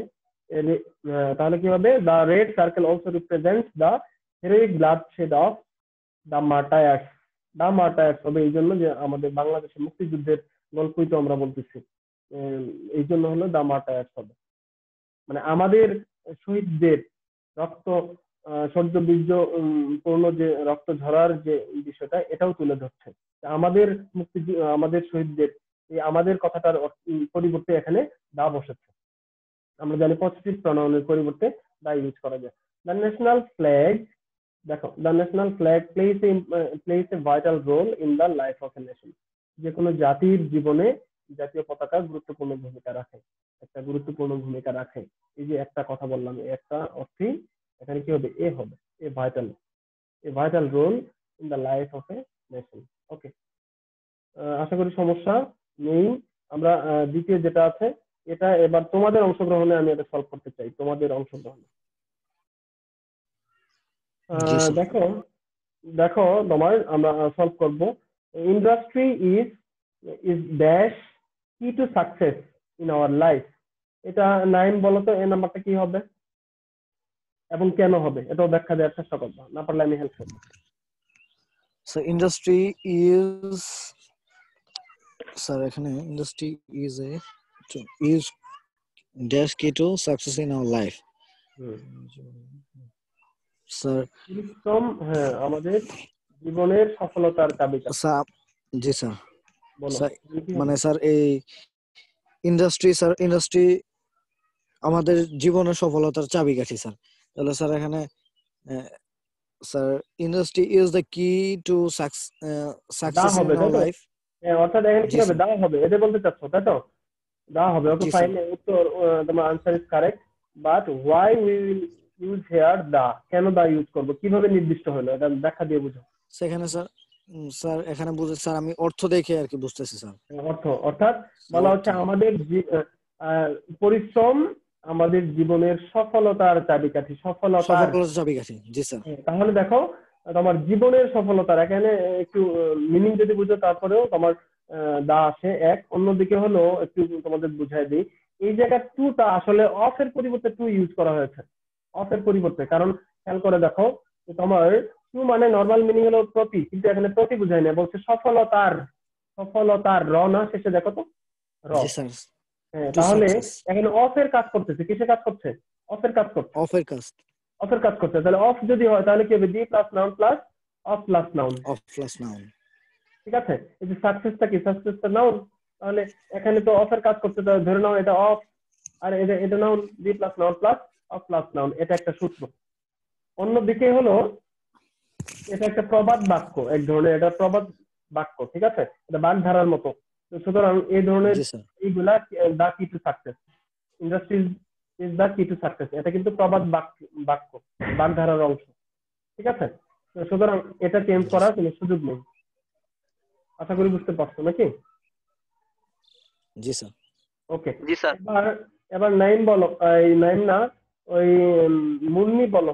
তাহলে কি হবে, the red circle also represents the heroic bloodshed of the martyrs. The martyrs হবে এই জন্য যে আমাদের বাংলাদেশের মুক্তিযুদ্ধের গল্পই তো আমরা বলতেছি, এই জন্য হলো দ্য মার্টায়ার্স হবে, মানে আমাদের শহীদদের রক্ত সহ্য বীর্য পূর্ণ যে রক্ত ঝরার যে বিষয়টা, এটাও তুলে ধরছে। আমাদের আমাদের শহীদদের এই আমাদের কথাটার পরিবর্তে এখানে দা বসেছে। আমরা জানি পজিটিভ প্রনাউনের পরিবর্তে দা ইউজ করা যায়। দ্য ন্যাশনাল ফ্ল্যাগ, দেখো, the national flag plays a vital role in the life of a nation. যে কোনো জাতির জীবনে জাতীয় পতাকা গুরুত্বপূর্ণ ভূমিকা রাখে, একটা গুরুত্বপূর্ণ ভূমিকা রাখে। এই যে একটা কথা বললাম, একটা অর্থই এখানে কি হবে, এ হবে, a vital role in the life of a nation. Okay, আশা করি সমস্যা নেই। আমরা দ্বিতীয় যেটা আছে, এটা এবার তোমাদের অংশগ্রহণে আমি এটা সলভ করতে চাই, তোমাদের অংশগ্রহণে। দেখো দেখো তোমার আমরা সলভ করব। ইন্ডাস্ট্রি ইজ ড্যাশ কি to success in our life. এটা 9 বলো তো, এই নাম্বারটা কি হবে এবং কেন হবে, এটাও ব্যাখ্যা দেওয়ার চেষ্টা করবো, না পারলে আমি হেল্প করবো। সো ইন্ডাস্ট্রি ইজ, স্যার এখানে ইন্ডাস্ট্রি ইজ ড্যাশ কি to success in our life. Sir পরিশ্রম, হ্যাঁ, আমাদের জীবনের সফলতার চাবিকাঠি। স্যার, জি স্যার। বলো, স্যার মানে স্যার এই ইন্ডাস্ট্রি আমাদের জীবনের সফলতার চাবিকাঠি স্যার। তাহলে স্যার এখানে স্যার ইন্ডাস্ট্রি ইজ দ্য কি টু দা সাকসেস হবে, ইন তাই আওয়ার তো? লাইফ। হ্যাঁ, অর্থাৎ এখানে কি জি হবে, স্যার, দা হবে, এটা বলতে চাচ্ছ, তাই তো? দা হবে। ওকে, জি ফাইন, স্যার। উত্তর, তোমার answer is correct, but why we will use here the, কেন দা ইউজ করবো, কিভাবে নির্দিষ্ট হলো, এটা ব্যাখ্যা দিয়ে বুঝো। সেখানে স্যার স্যার এখানে বুঝে স্যার আমি অর্থ দেখে আর কি বুঝতেছি স্যার। অর্থাৎ বলা অর্থ, হচ্ছে আমাদের পরিশ্রম আমাদের জীবনের সফলতার চাবিকাঠি, সফলতার। সফলতার চাবিকাঠি, জি স্যার। তাহলে দেখো, তোমার জীবনের সফলতার এখানে একটু মিনিং যদি বুঝো, তারপরেও তোমার দা আসে এক। অন্যদিকে হলো একটু তোমাদের বুঝাই দিই, এই জায়গায় টুটা আসলে অফ এর পরিবর্তে টু ইউজ করা হয়েছে, অফ এর পরিবর্তে। কারণ খেয়াল করে দেখো, তোমার টু মানে নর্মাল মিনিং হলো প্রতি, কিন্তু এখানে প্রতি বুঝাই না, বলছে সফলতার, সফলতার র না শেষে, দেখো তো, র। জি স্যার, হ্যাঁ, টু তাহলে সাকসেস, এখানে অফ এর কাজ করতেছে, কিসে কাজ করছে, অফ এর কাজ করছে, অফের কাজ, অফের কাজ করছে। তাহলে অফ যদি হয় তাহলে কি হবে, D plus noun plus of plus noun. Of plus noun. ঠিক আছে, এই যে সাকসেসটা কি, সাকসেসটা নাউন, তাহলে এখানে তো অফের কাজ করতে, ধরে নাও এটা অফ, আর এটা noun, D plus noun plus of plus noun, এটা একটা সূত্র। অন্যদিকে হলো এটা একটা প্রবাদ বাক্য, এক ধরনের, এটা প্রবাদ বাক্য, ঠিক আছে, এটা বাগধারার মতো। সুতরাং এই ধরনের জি স্যার, এইগুলা the key to success, industry is the key to success, এটা কিন্তু প্রবাদ বাক্য, বাগধারার অংশ, ঠিক আছে। সুতরাং এটা চেঞ্জ করার কোনো সুযোগ নেই। আশা করি বুঝতে পারছো নাকি? জি স্যার। ওকে, জি স্যার। এবার নাইম বলো, এই নাইম না, ওই মুন্নি বলো,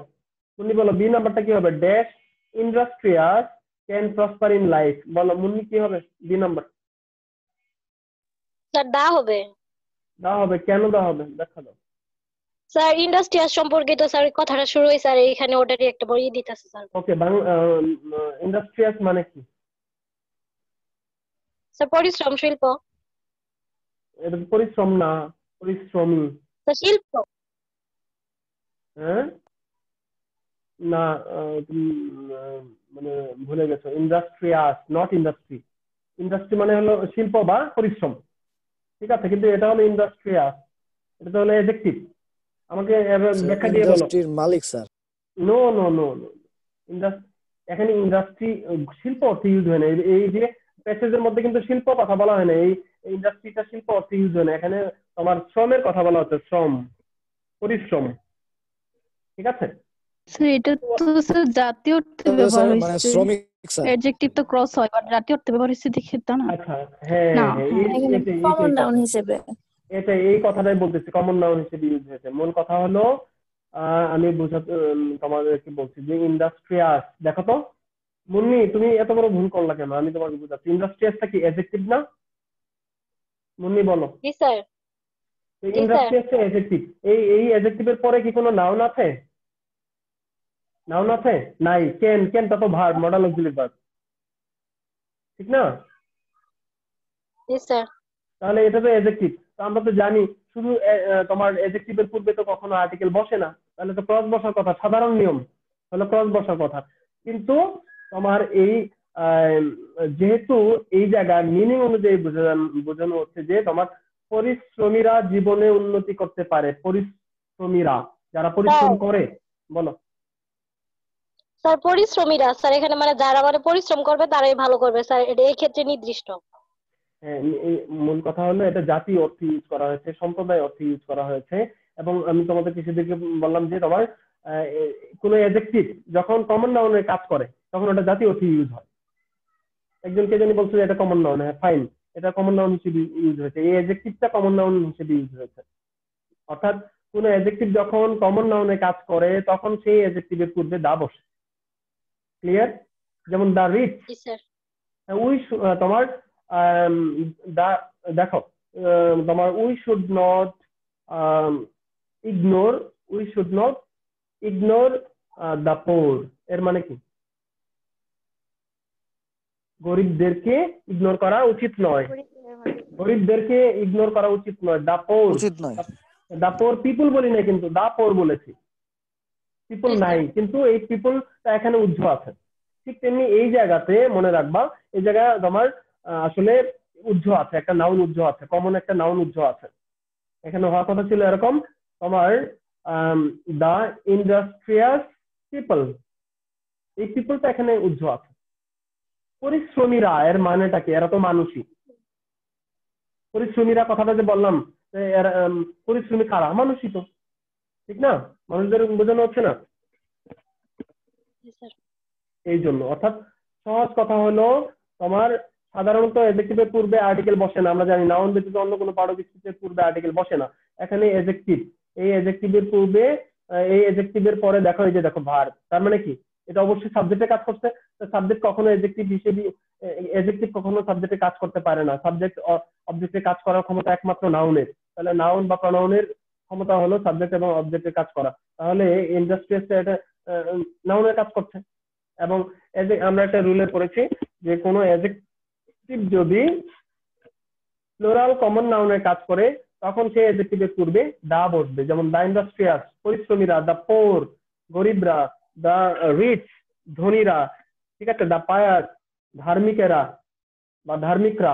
মুন্নি বলো, বি নাম্বারটা কি হবে, dash industrious can prosper in life. বলো মুন্নি কি হবে, বি নাম্বার। স্যার দা হবে। দা হবে, কেন দা হবে, দেখা দাও। স্যার ইন্ডাস্ট্রিয়াল সম্পর্কিত স্যার কথাটা শুরু হয়েছে, আর এখানে ওটারই একটা বই দিতেছে স্যার। ওকে, ইন্ডাস্ট্রিয়াস মানে কি? স্যার পরিশ্রম, শিল্প। এটা তো পরিশ্রম না, পরিশ্রমী। স্যার শিল্প। হ্যাঁ, না, তুমি মানে ভুলে গেছো, ইন্ডাস্ট্রিয়াস নট ইন্ডাস্ট্রি। ইন্ডাস্ট্রি মানে হলো শিল্প বা পরিশ্রম, ঠিক আছে, কিন্তু এটা হলো ইন্ডাস্ট্রিয়াস, এটা তো হলো এডজেক্টিভ। আমাকে ব্যাখ্যা দিয়ে বলো। ইন্ডাস্ট্রির মালিক sir. No no no no, এখানে ইন্ডাস্ট্রি শিল্প অর্থে ইউজ হয় না। এই যে প্যাসেজের মধ্যে কিন্তু শিল্প কথা বলা হয় না, এই ইন্ডাস্ট্রিটা শিল্প অর্থে ইউজ হয় না, এখানে তোমার শ্রমের কথা বলা হচ্ছে, শ্রম, পরিশ্রম। ঠিক আছে? স্যার এটা তো স্যার জাতীয় অর্থে তাহলে ব্যবহার স্যার মানে হয়েছে, শ্রমিক স্যার। অ্যাডজেক্টিভ তো ক্রস হয়, বাট জাতীয় অর্থে ব্যবহার হয়েছে দেখে তা না। আচ্ছা, হ্যাঁ না, হ্যাঁ, হ্যাঁ। এখানে কমন নাউন কথা, হিসেবে। এই কথাটাই বলতেছি, কমন নাউন হিসেবে ইউজ হয়েছে। মূল কথা হলো আমি বুঝাতে তোমাদেরকে বলছি যে ইন্ডাস্ট্রিয়াস, দেখো তো মুন্নি, তুমি এত বড় ভুল করলা কেন? আমি তোমাকে বুঝাচ্ছি, ইন্ডাস্ট্রিয়াসটা কি অ্যাডজেক্টিভ না? মুন্নি বলো। জি স্যার। জি স্যার। ইন্ডাস্ট্রিয়াসটা অ্যাডজেক্টিভ, এই অ্যাডজেক্টিভের পরে কি কোনো নাউন আছে? নাউন আছে? নাই। কেনটা তো ভার্ব, মডাল অক্সিলারি ভার্ব, ঠিক না? জি স্যার। তাহলে এটা তো অ্যাডজেক্টিভ। তো আমরা তো জানি শুধু তোমার অ্যাডজেক্টিভের পূর্বে তো কখনো আর্টিকেল বসে না, তাহলে তো ক্রস বসার কথা, সাধারণ নিয়ম হলো ক্রস বসার কথা। কিন্তু তোমার এই যেহেতু এই জায়গায় মিনিং অনুযায়ী বোঝানো হচ্ছে যে তোমার পরিশ্রমীরা জীবনে উন্নতি করতে পারে, পরিশ্রমীরা যারা পরিশ্রম করে। বলো। স্যার পরিশ্রমীরা, স্যার এখানে মানে যারা মানে পরিশ্রম করবে তারাই ভালো করবে স্যার, এটা এই ক্ষেত্রে নির্দিষ্ট। হ্যাঁ, মূল কথা হলো এটা জাতীয় অর্থে ইউজ করা হয়েছে, সম্প্রদায় অর্থে ইউজ করা হয়েছে। এবং আমি তোমাদেরকে সেদিকে বললাম যে তোমার কোন অ্যাডজেক্টিভ যখন কমন নাউনের কাজ করে তখন ওটা জাতীয় অর্থে ইউজ হয়। একজন কে জানি বলছে যে এটা কমন নাউন, হ্যাঁ ফাইন, এটা কমন নাউন হিসেবে ইউজ হয়েছে, এই অ্যাডজেক্টিভটা কমন নাউন হিসেবে ইউজ হয়েছে। অর্থাৎ কোন অ্যাডজেক্টিভ যখন কমন নাউনে কাজ করে তখন সেই অ্যাডজেক্টিভের পূর্বে দা বসে। ক্লিয়ার? যেমন দা রিচ, জি স্যার। তোমার দেখো তোমার we should not ignore, the poor, এর মানে কি? গরিবদেরকে ইগনোর করা উচিত নয়, গরিবদেরকে ইগনোর করা উচিত নয়। উচিত নয়। দা পোর পিপুল বলি না, কিন্তু দা পোর বলেছি, পিপল নাই, কিন্তু এই পিপলটা এখানে উজ্জ্ব আছে। ঠিক তেমনি এই জায়গাতে মনে রাখবা, এই জায়গায় তোমার আসলে উজ্জ্ব আছে, একটা নাউন উজ্জ্ব আছে, কমন একটা নাউন উজ্জ্ব আছে। এখানে হওয়ার কথা ছিল এরকম তোমার দা ইন্ডাস্ট্রিয়াস পিপল, এই পিপলটা এখানে উজ্জ্ব আছে। পরিশ্রমীরা এর মানেটা কি? এরা তো মানুষই। পরিশ্রমীরা কথাটা যে বললাম, পরিশ্রমী কারা? মানুষই তো, ঠিক না? মানুষদের বোঝানো হচ্ছে না? জি স্যার। এই জন্য অর্থাৎ সহজ কথা হলো তোমার সাধারণত অ্যাডজেক্টিভের পূর্বে আর্টিকেল বসে না, আমরা জানি নাউন ব্যতীত অন্য কোনো পার্টিসিপের পূর্বে আর্টিকেল বসে না। এখানে অ্যাডজেক্টিভ, এই অ্যাডজেক্টিভের পূর্বে এই অ্যাডজেক্টিভের পরে দেখো, এই যে দেখো ভার্ব, তার মানে কি? এটা অবশ্যই সাবজেক্টে কাজ করছে। সাবজেক্ট কখনো অ্যাডজেক্টিভ হিসেবে, অ্যাডজেক্টিভ কখনো সাবজেক্টে কাজ করতে পারে না, সাবজেক্ট অবজেক্টে কাজ করার ক্ষমতা একমাত্র নাউনের। তাহলে নাউন বা প্রনাউনের ক্ষমতা হলো সাবজেক্ট এবং অবজেক্টে কাজ করা। তাহলে ইন্ডাস্ট্রিয়াসটা এটা নাউনের কাজ করছে। এবং আমরা একটা রুলে পড়েছি যে কোনো অ্যাডজেক্টিভ যদি প্লুরাল কমন নাউনের কাজ করে তখন সেই অ্যাডজেক্টিভের পূর্বে দা বসবে। যেমন দা ইন্ডাস্ট্রিয়াস, পরিশ্রমীরা, দা পোর, গরিবরা, দা রিচ, ধনীরা, ঠিক আছে, দা পায়ার, ধার্মিকেরা বা ধার্মিকরা।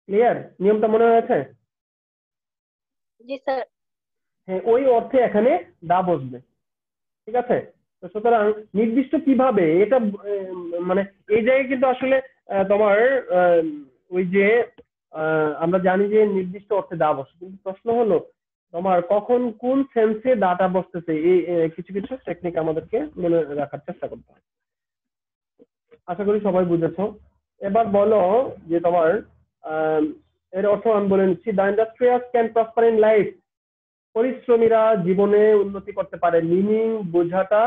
ক্লিয়ার? নিয়মটা মনে হয়েছে? জি স্যার। হ্যাঁ, ওই অর্থে এখানে দা বসবে। ঠিক আছে? তো সুতরাং নির্দিষ্ট কিভাবে এটা মানে এই জায়গায় কিন্তু আসলে তোমার ওই যে আমরা জানি যে নির্দিষ্ট অর্থে দা বসে, কিন্তু প্রশ্ন হলো তোমার কখন কোন সেন্সে দাটা বসতেছে, এই কিছু কিছু টেকনিক আমাদেরকে মনে রাখার চেষ্টা করতে হবে। আশা করি সবাই বুঝেছো। এবার বলো যে তোমার এর অর্থ আমি বলে নিচ্ছি। The industrious can prosper in life, পরিশ্রমীরা জীবনে উন্নতি করতে পারে। মিনিং বোঝাটা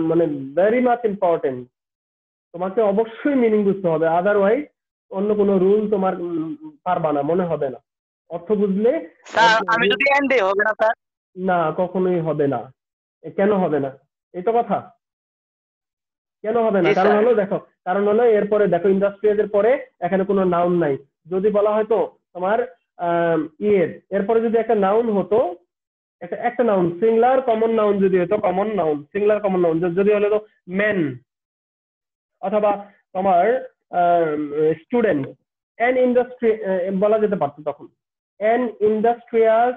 মানে ভেরি মাচ ইম্পর্টেন্ট। তোমাকে অবশ্যই মিনিং বুঝতে হবে, আদারওয়াইজ অন্য কোনো রুল তোমার পারবা না, মনে হবে না। অর্থ বুঝলে আমি যদি এন্ড হবে না স্যার? না, কখনোই হবে না। কেন হবে না? এই তো কথা, কেন হবে না? কারণ হলো দেখো, কারণ হলো এরপরে দেখো ইন্ডাস্ট্রিয়াল এর পরে এখানে কোনো নাউন নাই। যদি বলা হয়তো তোমার এরপরে যদি একটা নাউন হতো, একটা নাউন সিঙ্গুলার কমন নাউন যদি হতো, common noun singular common noun যদি হলো তো মেন, অথবা তোমার স্টুডেন্ট, এন ইন্ডাস্ট্রি বলা যেতে পারতো তখন। An industrious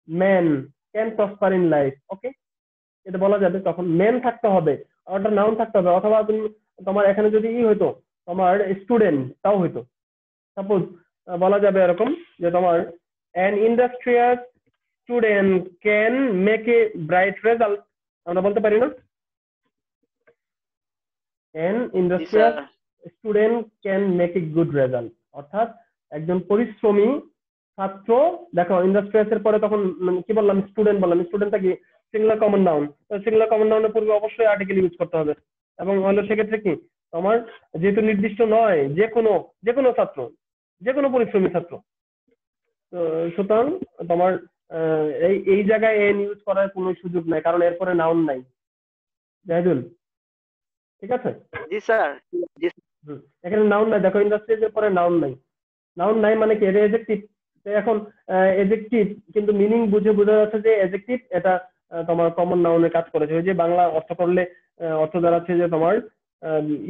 man can prosper in life, okay, এটা বলা যাবে। তখন মেন থাকতে হবে, ওটা নাউন থাকতে হবে। অথবা তোমার এখানে যদি হইতো তোমার স্টুডেন্ট তাও হইতো। সাপোজ বলা যাবে এরকম যে তোমার an industrious student can make a bright result, আমরা বলতে পারি না an G industrious sir. student can make a good result, অর্থাৎ একজন পরিশ্রমী ছাত্র। দেখো ইন্ডাস্ট্রিয়াস এর পরে তখন কি বললাম, স্টুডেন্ট বললাম। স্টুডেন্টটা কি singular common noun, singular common নাউনের পূর্বে অবশ্যই আর্টিকেল ইউজ করতে হবে। এবং হলো সেক্ষেত্রে কি তোমার যেহেতু নির্দিষ্ট নয়, যে কোনো ছাত্র, যে কোনো পরিশ্রমী ছাত্র, তো সুতরাং তোমার এই জায়গায় এন ইউজ করার কোনো সুযোগ নাই, কারণ এরপরে নাউন নাই। জাহিদুল, ঠিক আছে? জি স্যার। জি এখানে নাউন নাই, দেখো ইন্ডাস্ট্রিজ এর পরে নাউন নাই। নাউন নাই মানে কি, এটা এডজেক্টিভ। এখন এডজেক্টিভ কিন্তু মিনিং বুঝে বোঝা যাচ্ছে যে এডজেক্টিভ এটা তোমার কমন নাউনের কাজ করেছে। ওই যে বাংলা অর্থ করলে অর্থ দাঁড়াচ্ছে যে তোমার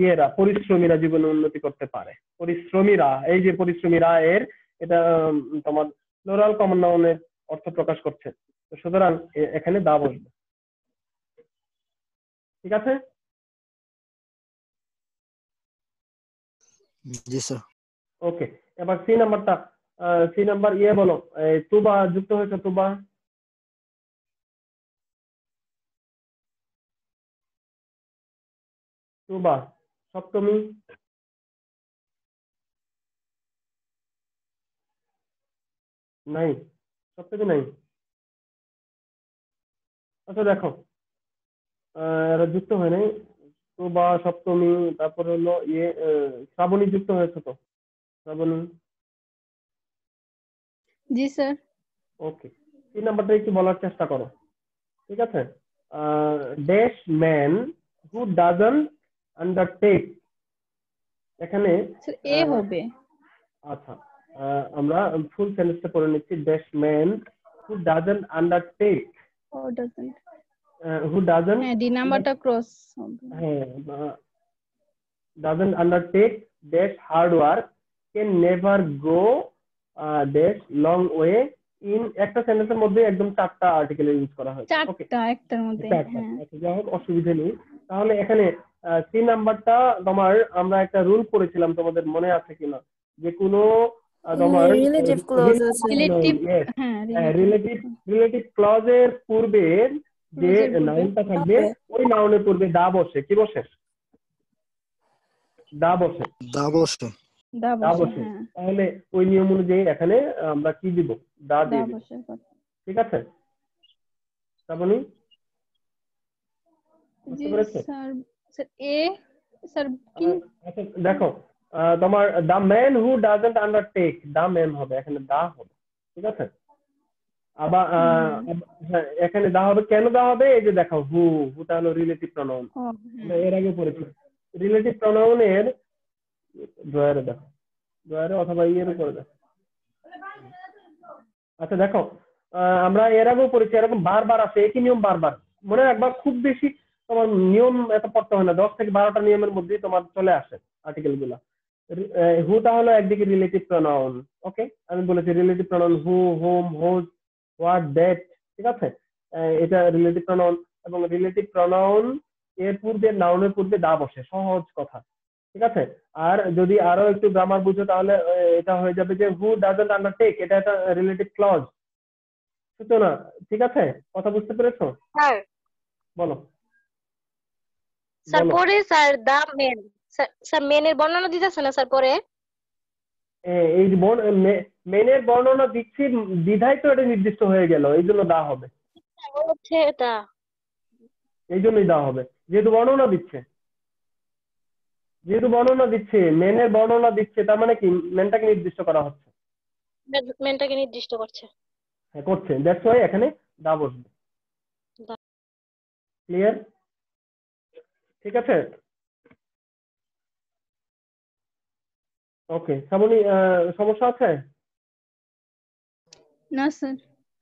ইয়েরা পরিশ্রমীরা জীবনে উন্নতি করতে পারে। পরিশ্রমীরা, এই যে পরিশ্রমীরা এর এটা তোমার প্লুরাল কমন নাউনের অর্থ প্রকাশ করছে। তো সুতরাং এখানে দা বসবে। ঠিক আছে? জি স্যার। ওকে, এবার সি নাম্বারটা, সি নাম্বার ইয়ে বলো, তুবা যুক্ত হয়েছে। তুবা, তুবা সপ্তমী, নাই, সপ্তমী নাই। আচ্ছা দেখো, এরা যুক্ত হয় নাই। তুবা সপ্তমী, তারপরে হলো ইয়ে শ্রাবণী যুক্ত হয়েছে তো, শ্রাবণী। জি স্যার। ওকে, তিন নাম্বারটা একটু বলার চেষ্টা করো। ঠিক আছে? Dash man who doesn't undertake, এখানে স্যার এ হবে। আচ্ছা আমরা ফুল সেন্টেন্সটা পড়ে নিচ্ছি। Dash man who doesn't undertake, ও ডাজন্ট, হু ডাজন্ট, হ্যাঁ ডি নাম্বারটা ক্রস হবে। হ্যাঁ, doesn't undertake dash hard work can never go dash long way in, একটা সেন্টেন্সের মধ্যে একদম চারটা আর্টিকেল ইউজ করা হয়েছে। ওকে, চারটা একটার মধ্যে, চারটা, হ্যাঁ। আচ্ছা যাই হোক, অসুবিধা নেই। তাহলে এখানে সি নাম্বারটা তোমার, আমরা একটা রুল পড়েছিলাম, তোমাদের মনে আছে কিনা, যে কোনো তোমার রিলেটিভ ক্লজ আছে। রিলেটিভ, হ্যাঁ রিলেটিভ ক্লজের পূর্বে যে Clause এর পূর্বে নাউনটা থাকবে ওই নাউনের পূর্বে দা বসে। কি বসে? দা বসে। দা বসে। দা দা বসে, বসে। হ্যাঁ তাহলে ওই নিয়ম অনুযায়ী এখানে আমরা কি দিব? দা দা দিয়ে দিব। বসে কথা। ঠিক আছে? শ্রাবণী, বুঝতে জি পেরেছো? স্যার। স্যার এ, স্যার কি আচ্ছা দেখো, তোমার the man who doesn't undertake, the man হবে, এখানে দা হবে। ঠিক আছে? আবার হ্যাঁ, এখানে দা হবে। কেন দা হবে? এই যে দেখো, হুটা হলো রিলেটিভ প্রনাউন। ও হ্যাঁ। এর আগে পড়েছি রিলেটিভ প্রনাউনের ড্রয়ারে, দেখো ড্রয়ারে অথবা ইয়ের উপরে দেখো। আচ্ছা দেখো, আমরা এর আগেও পড়েছি, এরকম বারবার আছে একই নিয়ম বারবার মনে রাখবা। খুব বেশি তোমার নিয়ম এত পড়তে হয় না, 10 থেকে 12টা নিয়মের মধ্যেই তোমার চলে আসে আর্টিকেল গুলা। হুটা হলো একদিকে রিলেটিভ প্রনাউন। ওকে, আমি বলেছি relative pronoun who, whom, whose, what, that. ঠিক আছে? এটা রিলেটিভ প্রনাউন, এবং রিলেটিভ প্রনাউন এর পূর্বে নাউনের পূর্বে দা বসে, সহজ কথা। ঠিক আছে? আর যদি আরো একটু গ্রামার বুঝো তাহলে এটা হয়ে যাবে যে হু ডাজন্ট আন্ডারটেক, এটা একটা রিলেটিভ ক্লজ। সূচনা, ঠিক আছে? কথা বুঝতে পেরেছো? স্যার, বলো। স্যার বলো। পরে স্যার দা মেন, স্যার মেনের বর্ণনা দিতেছে না স্যার পরে? এই মেনের বর্ণনা দিচ্ছি বিধায় তো এটা নির্দিষ্ট হয়ে গেল, এই জন্য দা হবে। হচ্ছে এটা। এই জন্যই দা হবে, যেহেতু বর্ণনা দিচ্ছে। মেনের বর্ণনা দিচ্ছে, তার মানে কি মেনটাকে নির্দিষ্ট করা হচ্ছে। মেনটাকে নির্দিষ্ট করছে। হ্যাঁ, করছে, দ্যাটস ওয়াই এখানে দা বসবে। দা। ক্লিয়ার? ঠিক আছে? ওকে শ্রাবণী, সমস্যা আছে? না স্যার।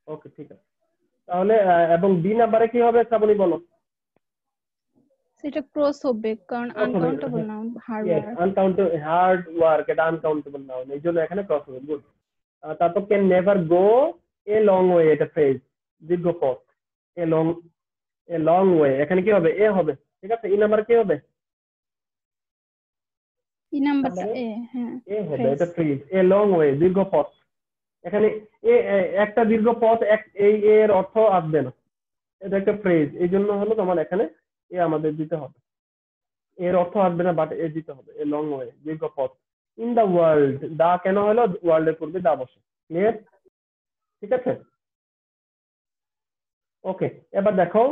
ওকে ঠিক আছে। তাহলে এবং বি নাম্বারে কি হবে শ্রাবণী বলো? সেটা ক্রস হবে কারণ Cross হবে, আনকাউন্টেবল হ্যাঁ। Noun, hard Yes, work. Hard work, এটা আনকাউন্টেবল নাউন, এই জন্য এখানে ক্রস হবে। গুড। তারপর can never go a long way, এটা ফ্রেজ, দীর্ঘ পথ। এ লং ওয়ে, এখানে কি হবে? এ হবে। ঠিক আছে? ই নাম্বার কি হবে? ই নাম্বারটা তারপরে এ, হ্যাঁ এ হবে, ফ্রেজ। এটা ট্রিজ। এ লং ওয়ে, দীর্ঘ পথ। এখানে একটা দীর্ঘ পথ, এই এর অর্থ আসবে না, এটা একটা ফ্রেজ, এই জন্য হলো তোমার এখানে এ আমাদের দিতে হবে। এর অর্থ আসবে না, বাট এ দিতে হবে। এ লং ওয়ে, দীর্ঘ পথ। ইন দা ওয়ার্ল্ড, দা কেন হলো, ওয়ার্ল্ড এর পূর্বে দা বসে। ক্লিয়ার? ঠিক আছে, ওকে। এবার দেখো,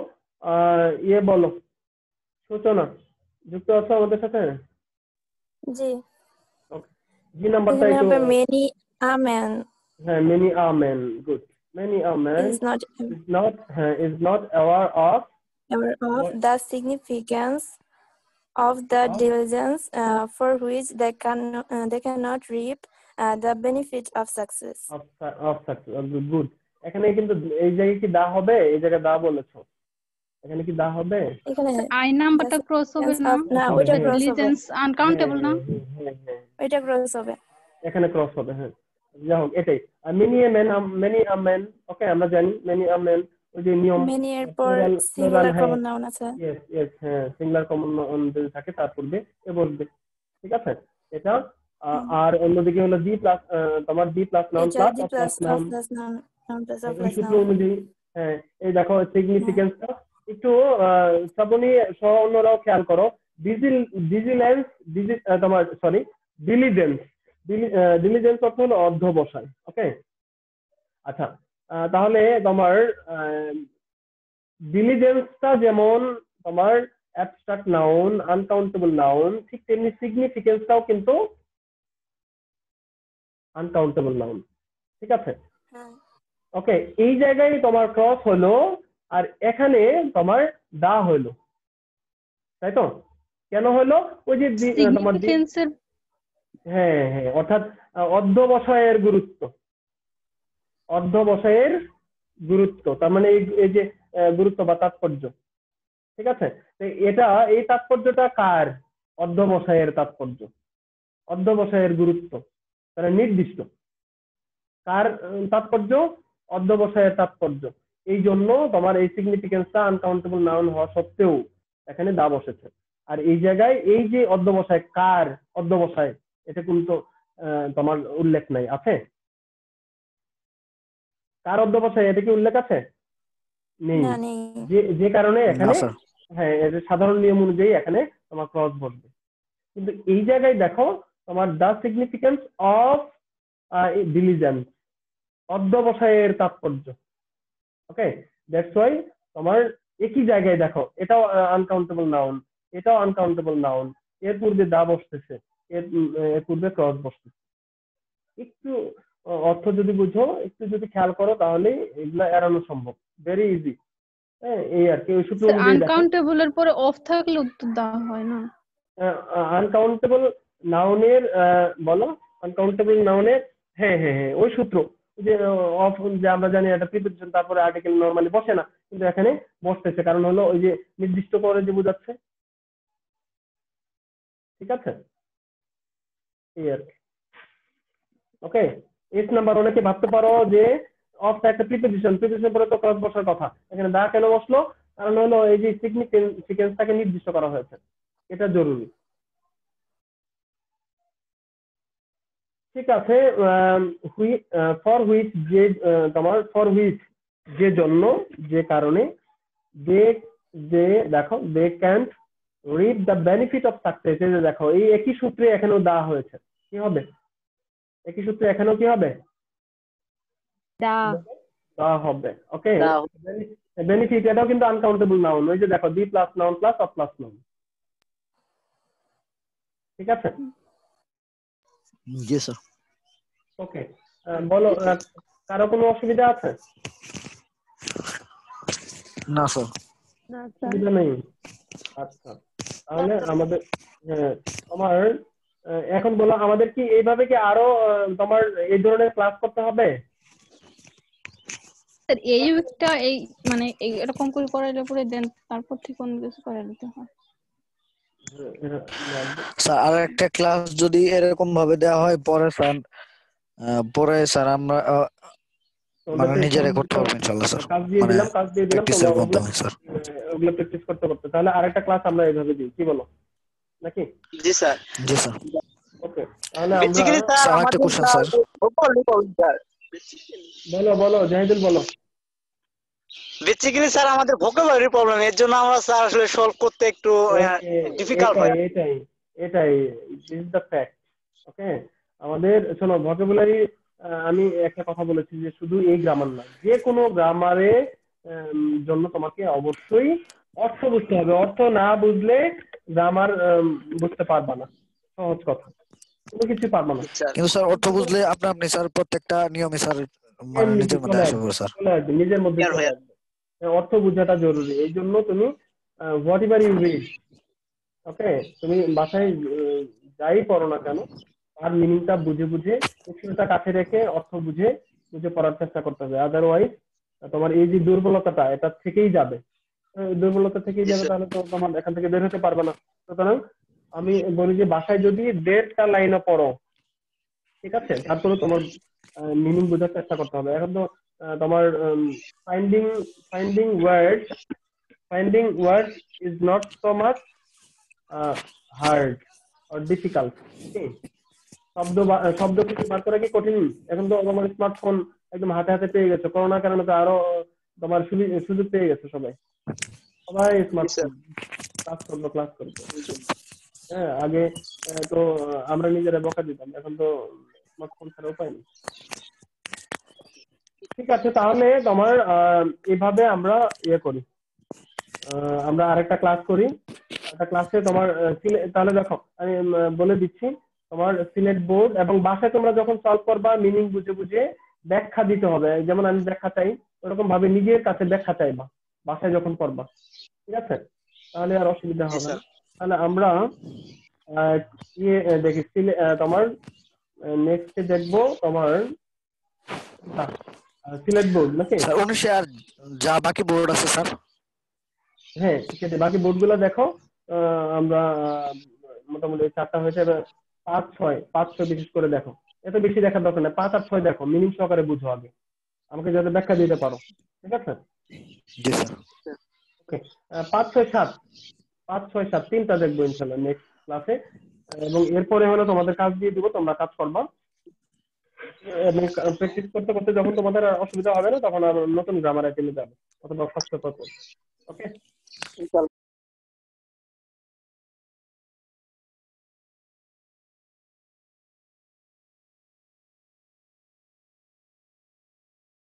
ইয়ে বলো, সূচনা যুক্ত আছো আমাদের সাথে? জি, ওকে, জি নাম্বারটা এখানে একটু। হবে many a man হ্যাঁ, many a men, good. Many a man is not is not aware of aware of what the significance of the of diligence for which they cannot reap the benefit of success. of success, good. এখানে কিন্তু এই জায়গায় কি দা হবে? এই জায়গায় দা বলেছো, এখানে কি দা হবে? এখানে আই the নাম্বারটা ক্রস হবে significance না, of না হবে, ওইটা হ্যাঁ ক্রস হবে, ডিলিজেন্স আনকাউন্টেবল না। হ্যাঁ, ওইটা ক্রস হবে। এখানে ক্রস হবে, হ্যাঁ। যাই হোক, এটাই। Many a man, many a man, okay, আমরা জানি মেনি আ ম্যান, ওই যে নিয়ম, many এর পর প্লুরাল প্লুরাল, সিঙ্গুলার হ্যাঁ, কমন নাউন আছে। ইয়েস, হ্যাঁ, সিঙ্গুলার কমন নাউন যদি থাকে তার পূর্বে এ বসবে। ঠিক আছে, এটা আর অন্যদিকে হলো জি প্লাস, তোমার জি প্লাস নাউন এটা plus the of plus plus of noun, plus noun noun plus of ওই প্লাস সূত্র নাউন। অনুযায়ী। হ্যাঁ, এই দেখো সিগনিফিকেন্সটা একটু শ্রাবণী সহ অন্যরাও খেয়াল করো। ডিজিলেন্স, তোমার সরি, ডিলিজেন্স। ডিলিজেন্স অর্থ হলো অধ্যবসায়। ওকে, আচ্ছা, তাহলে তোমার ডিলিজেন্সটা যেমন তোমার অ্যাবস্ট্রাক্ট নাউন, আনকাউন্টেবল নাউন, ঠিক তেমনি সিগনিফিকেন্সটাও কিন্তু আনকাউন্টেবল নাউন। ঠিক আছে, হ্যাঁ, ওকে। এই জায়গায় তোমার ক্রস হলো, আর এখানে তোমার দা হলো, তাই তো? কেন হলো? ওই যে তোমার সিগনিফিকেন্সের হ্যাঁ, অর্থাৎ অধ্যবসায়ের গুরুত্ব, অধ্যবসায়ের গুরুত্ব, তার মানে এই যে গুরুত্ব বা তাৎপর্য। ঠিক আছে, তো এই তাৎপর্যটা কার? অধ্যবসায়ের তাৎপর্য, অধ্যবসায়ের গুরুত্ব, তাহলে নির্দিষ্ট কার তাৎপর্য? অধ্যবসায়ের তাৎপর্য। এই জন্য তোমার এই সিগনিফিকেন্সটা আনকাউন্টেবল নাউন হওয়া সত্ত্বেও এখানে দা বসেছে। আর এই জায়গায় এই যে অধ্যবসায়, কার অধ্যবসায়, এটা কিন্তু তোমার উল্লেখ নাই, আছে? কার অধ্যবসায়, এটা কি উল্লেখ আছে? নেই। না নেই। যে কারণে না এখানে, স্যার। হ্যাঁ, এটা সাধারণ নিয়ম অনুযায়ী এখানে তোমার ক্রস বসবে। কিন্তু এই জায়গায় দেখো, তোমার দ্য সিগনিফিকেন্স অফ ডিলিজেন্স, অধ্যবসায়ের তাৎপর্য। ওকে, দ্যাটস ওয়াই তোমার একই জায়গায় দেখো, এটাও আনকাউন্টেবল নাউন, এটাও আনকাউন্টেবল নাউন, এর পূর্বে দা বসতেছে, এর পূর্বে ক্রস বসতেছে। একটু অর্থ যদি বুঝো, একটু যদি খেয়াল করো, তাহলে এগুলা এড়ানো সম্ভব, ভেরি ইজি। হ্যাঁ, এই আর কি, ওই সূত্র অনুযায়ী দেখো। আনকাউন্টেবল এর পরে অফ থাকলে উত্তর দেওয়া হয় না। আনকাউন্টেবল নাউনের বলো, আনকাউন্টেবল নাউনের, হ্যাঁ, ওই সূত্র, যে অফ, যে আমরা জানি একটা প্রিপোজিশন তারপরে আর্টিকেল নরমালি বসে না, কিন্তু এখানে বসতেছে, কারণ হলো ওই যে নির্দিষ্ট করে যে বোঝাচ্ছে। ঠিক আছে, এই আর কি। ওকে, এস নাম্বার, অনেকে ভাবতে পারো যে অফটা একটা প্রিপোজিশন পরে তো ক্রস বসার কথা, এখানে দা কেন বসলো? কারণ হলো এই যে সিগনিফিকেন্সটাকে নির্দিষ্ট করা হয়েছে, এটা জরুরি। ঠিক আছে, ফর হুইচ, যে তোমার ফর হুইচ, যে জন্য, যে কারণে, দে, যে দেখো, they can reap the benefit of success. এই যে দেখো, এই একই সূত্রে এখানেও দেওয়া হয়েছে, কি হবে? একই সূত্রে এখানেও কি হবে? দা দেওয়া হবে। ওকে, দা বেনিফিট, এটাও কিন্তু আনকাউন্টেবল নাউন। ওই যে দেখো, দি plus noun plus of plus noun. ঠিক আছে, জি স্যার। ওকে, বলো, কারো কোনো অসুবিধা আছে? না স্যার। না স্যার। অসুবিধা নেই? আচ্ছা, তাহলে আমাদের, হ্যাঁ, তোমার এখন বলো, আমাদের কি এইভাবে কি আরো তোমার এই ধরনের ক্লাস করতে হবে? স্যার এই উইকটা এই মানে এরকম করে করাইলে পরে দেন তারপর থেকে অন্য কিছু করাই দিতে হয়। স্যার আর একটা ক্লাস যদি এরকম ভাবে দেওয়া হয় পরে স্যার, আমরা মানে নিজেরাই করতে পারবো ইনশাআল্লাহ স্যার। কাজ দিয়ে মানে দিলাম, প্র্যাকটিসের তোমরা মাধ্যমে স্যার। ওগুলো প্র্যাকটিস করতে করতে, তাহলে আরেকটা ক্লাস আমরা এইভাবে দিই, কি বলো নাকি? জি স্যার। জি স্যার। ওকে, তাহলে আমরা বেসিক্যালি স্যার স্যার একটা আমাদের কোশ্চেন স্যার স্যার বলো বলো জাহিদুল বলো। বেসিক্যালি স্যার আমাদের ভোকাবুলারি প্রবলেম, এর জন্য আমরা স্যার আসলে সলভ করতে একটু ওকে, ডিফিকাল্ট এটাই হয়। এটাই এটাই দিস ইজ দ্য ফ্যাক্ট। ওকে, আমাদের শোনো ভোকাবুলারি, আমি একটা কথা বলেছি যে শুধু এই গ্রামার না, যে কোনো গ্রামারে জন্য তোমাকে অবশ্যই অর্থ বুঝতে হবে। অর্থ না বুঝলে গ্রামার বুঝতে পারবা না, সহজ কথা, কোনো কিছু পারবা না। স্যার কিন্তু স্যার অর্থ বুঝলে আপনি স্যার প্রত্যেকটা নিয়মে স্যার মানে এমনিতে নিজের মধ্যে চলে আসে আসবে, পড়ে স্যার। চলে আসবে, নিজের মধ্যে ক্লিয়ার চলে হয়ে আসবে। অর্থ বোঝাটা জরুরি, এই জন্য তুমি হোয়াট এভার ইউ রিড, ওকে, তুমি বাসায় যাই পড়ো না কেন তার মিনিংটা বুঝে বুঝে উৎসটা কাছে রেখে অর্থ বুঝে বুঝে পড়ার চেষ্টা করতে হবে। আদারওয়াইজ তোমার এই যে দুর্বলতাটা এটা থেকেই যাবে, দুর্বলতা থেকেই জি যাবে, স্যার। তাহলে তো তোমার এখান থেকে বের হতে পারবে না। সুতরাং আমি বলি যে বাসায় যদি 1.5টা লাইনও পড়ো, ঠিক আছে, তারপরে তোমার মিনিং বোঝার চেষ্টা করতে হবে। এখন তো তোমার finding finding word finding word is not so much hard or difficult. শব্দ কিছু বার করা কি কঠিন? এখন তো তোমার স্মার্টফোন একদম হাতে হাতে পেয়ে গেছে, করোনার কারণে তো আরো তোমার সুযোগ পেয়ে গেছে সবাই, সবাই জি স্যার। স্মার্টফোন ক্লাস করবে। হ্যাঁ, আগে তো আমরা নিজেরা বকা দিতাম, এখন তো স্মার্টফোন ছাড়া উপায় নেই। ঠিক আছে, তাহলে তোমার এভাবে আমরা ইয়ে করি, আমরা আরেকটা ক্লাস করি। একটা ক্লাসে তোমার তাহলে দেখো আমি বলে দিচ্ছি, তোমার সিলেট বোর্ড এবং বাসায় তোমরা যখন সলভ করবা মিনিং বুঝে বুঝে ব্যাখ্যা দিতে হবে। যেমন আমি ব্যাখ্যা চাই, ওরকম ভাবে নিজের কাছে ব্যাখ্যা চাইবা বাসায় যখন করবা, ঠিক আছে? তাহলে আর অসুবিধা জি হবে না। স্যার। তাহলে আমরা ইয়ে দেখি তোমার নেক্সটে দেখবো তোমার সিলেট বোর্ড নাকি? স্যার 19 আর যা বাকি বোর্ড আছে স্যার। হ্যাঁ, সেটা বাকি বোর্ডগুলো দেখো। আমরা মোটামুটি 4টা হয়েছে, এবার 5-6 বিশেষ করে দেখো, এত বেশি দেখার দরকার নেই, 5 আর 6 দেখো, মিনিং সহকারে বুঝো আগে, আমাকে যাতে ব্যাখ্যা দিতে পারো, ঠিক আছে? জি স্যার। ওকে, 5-6-7 5-6-7 তিনটা দেখবো ইনশাল্লাহ নেক্সট ক্লাসে। এবং এরপরে হলো তোমাদের কাজ দিয়ে দিব, তোমরা কাজ করবা এবং প্র্যাকটিস করতে করতে যখন তোমাদের আর অসুবিধা হবে না, তখন আর নতুন গ্রামারে চলে যাবে অথবা ষষ্ঠ তত্ত্ব। ওকে।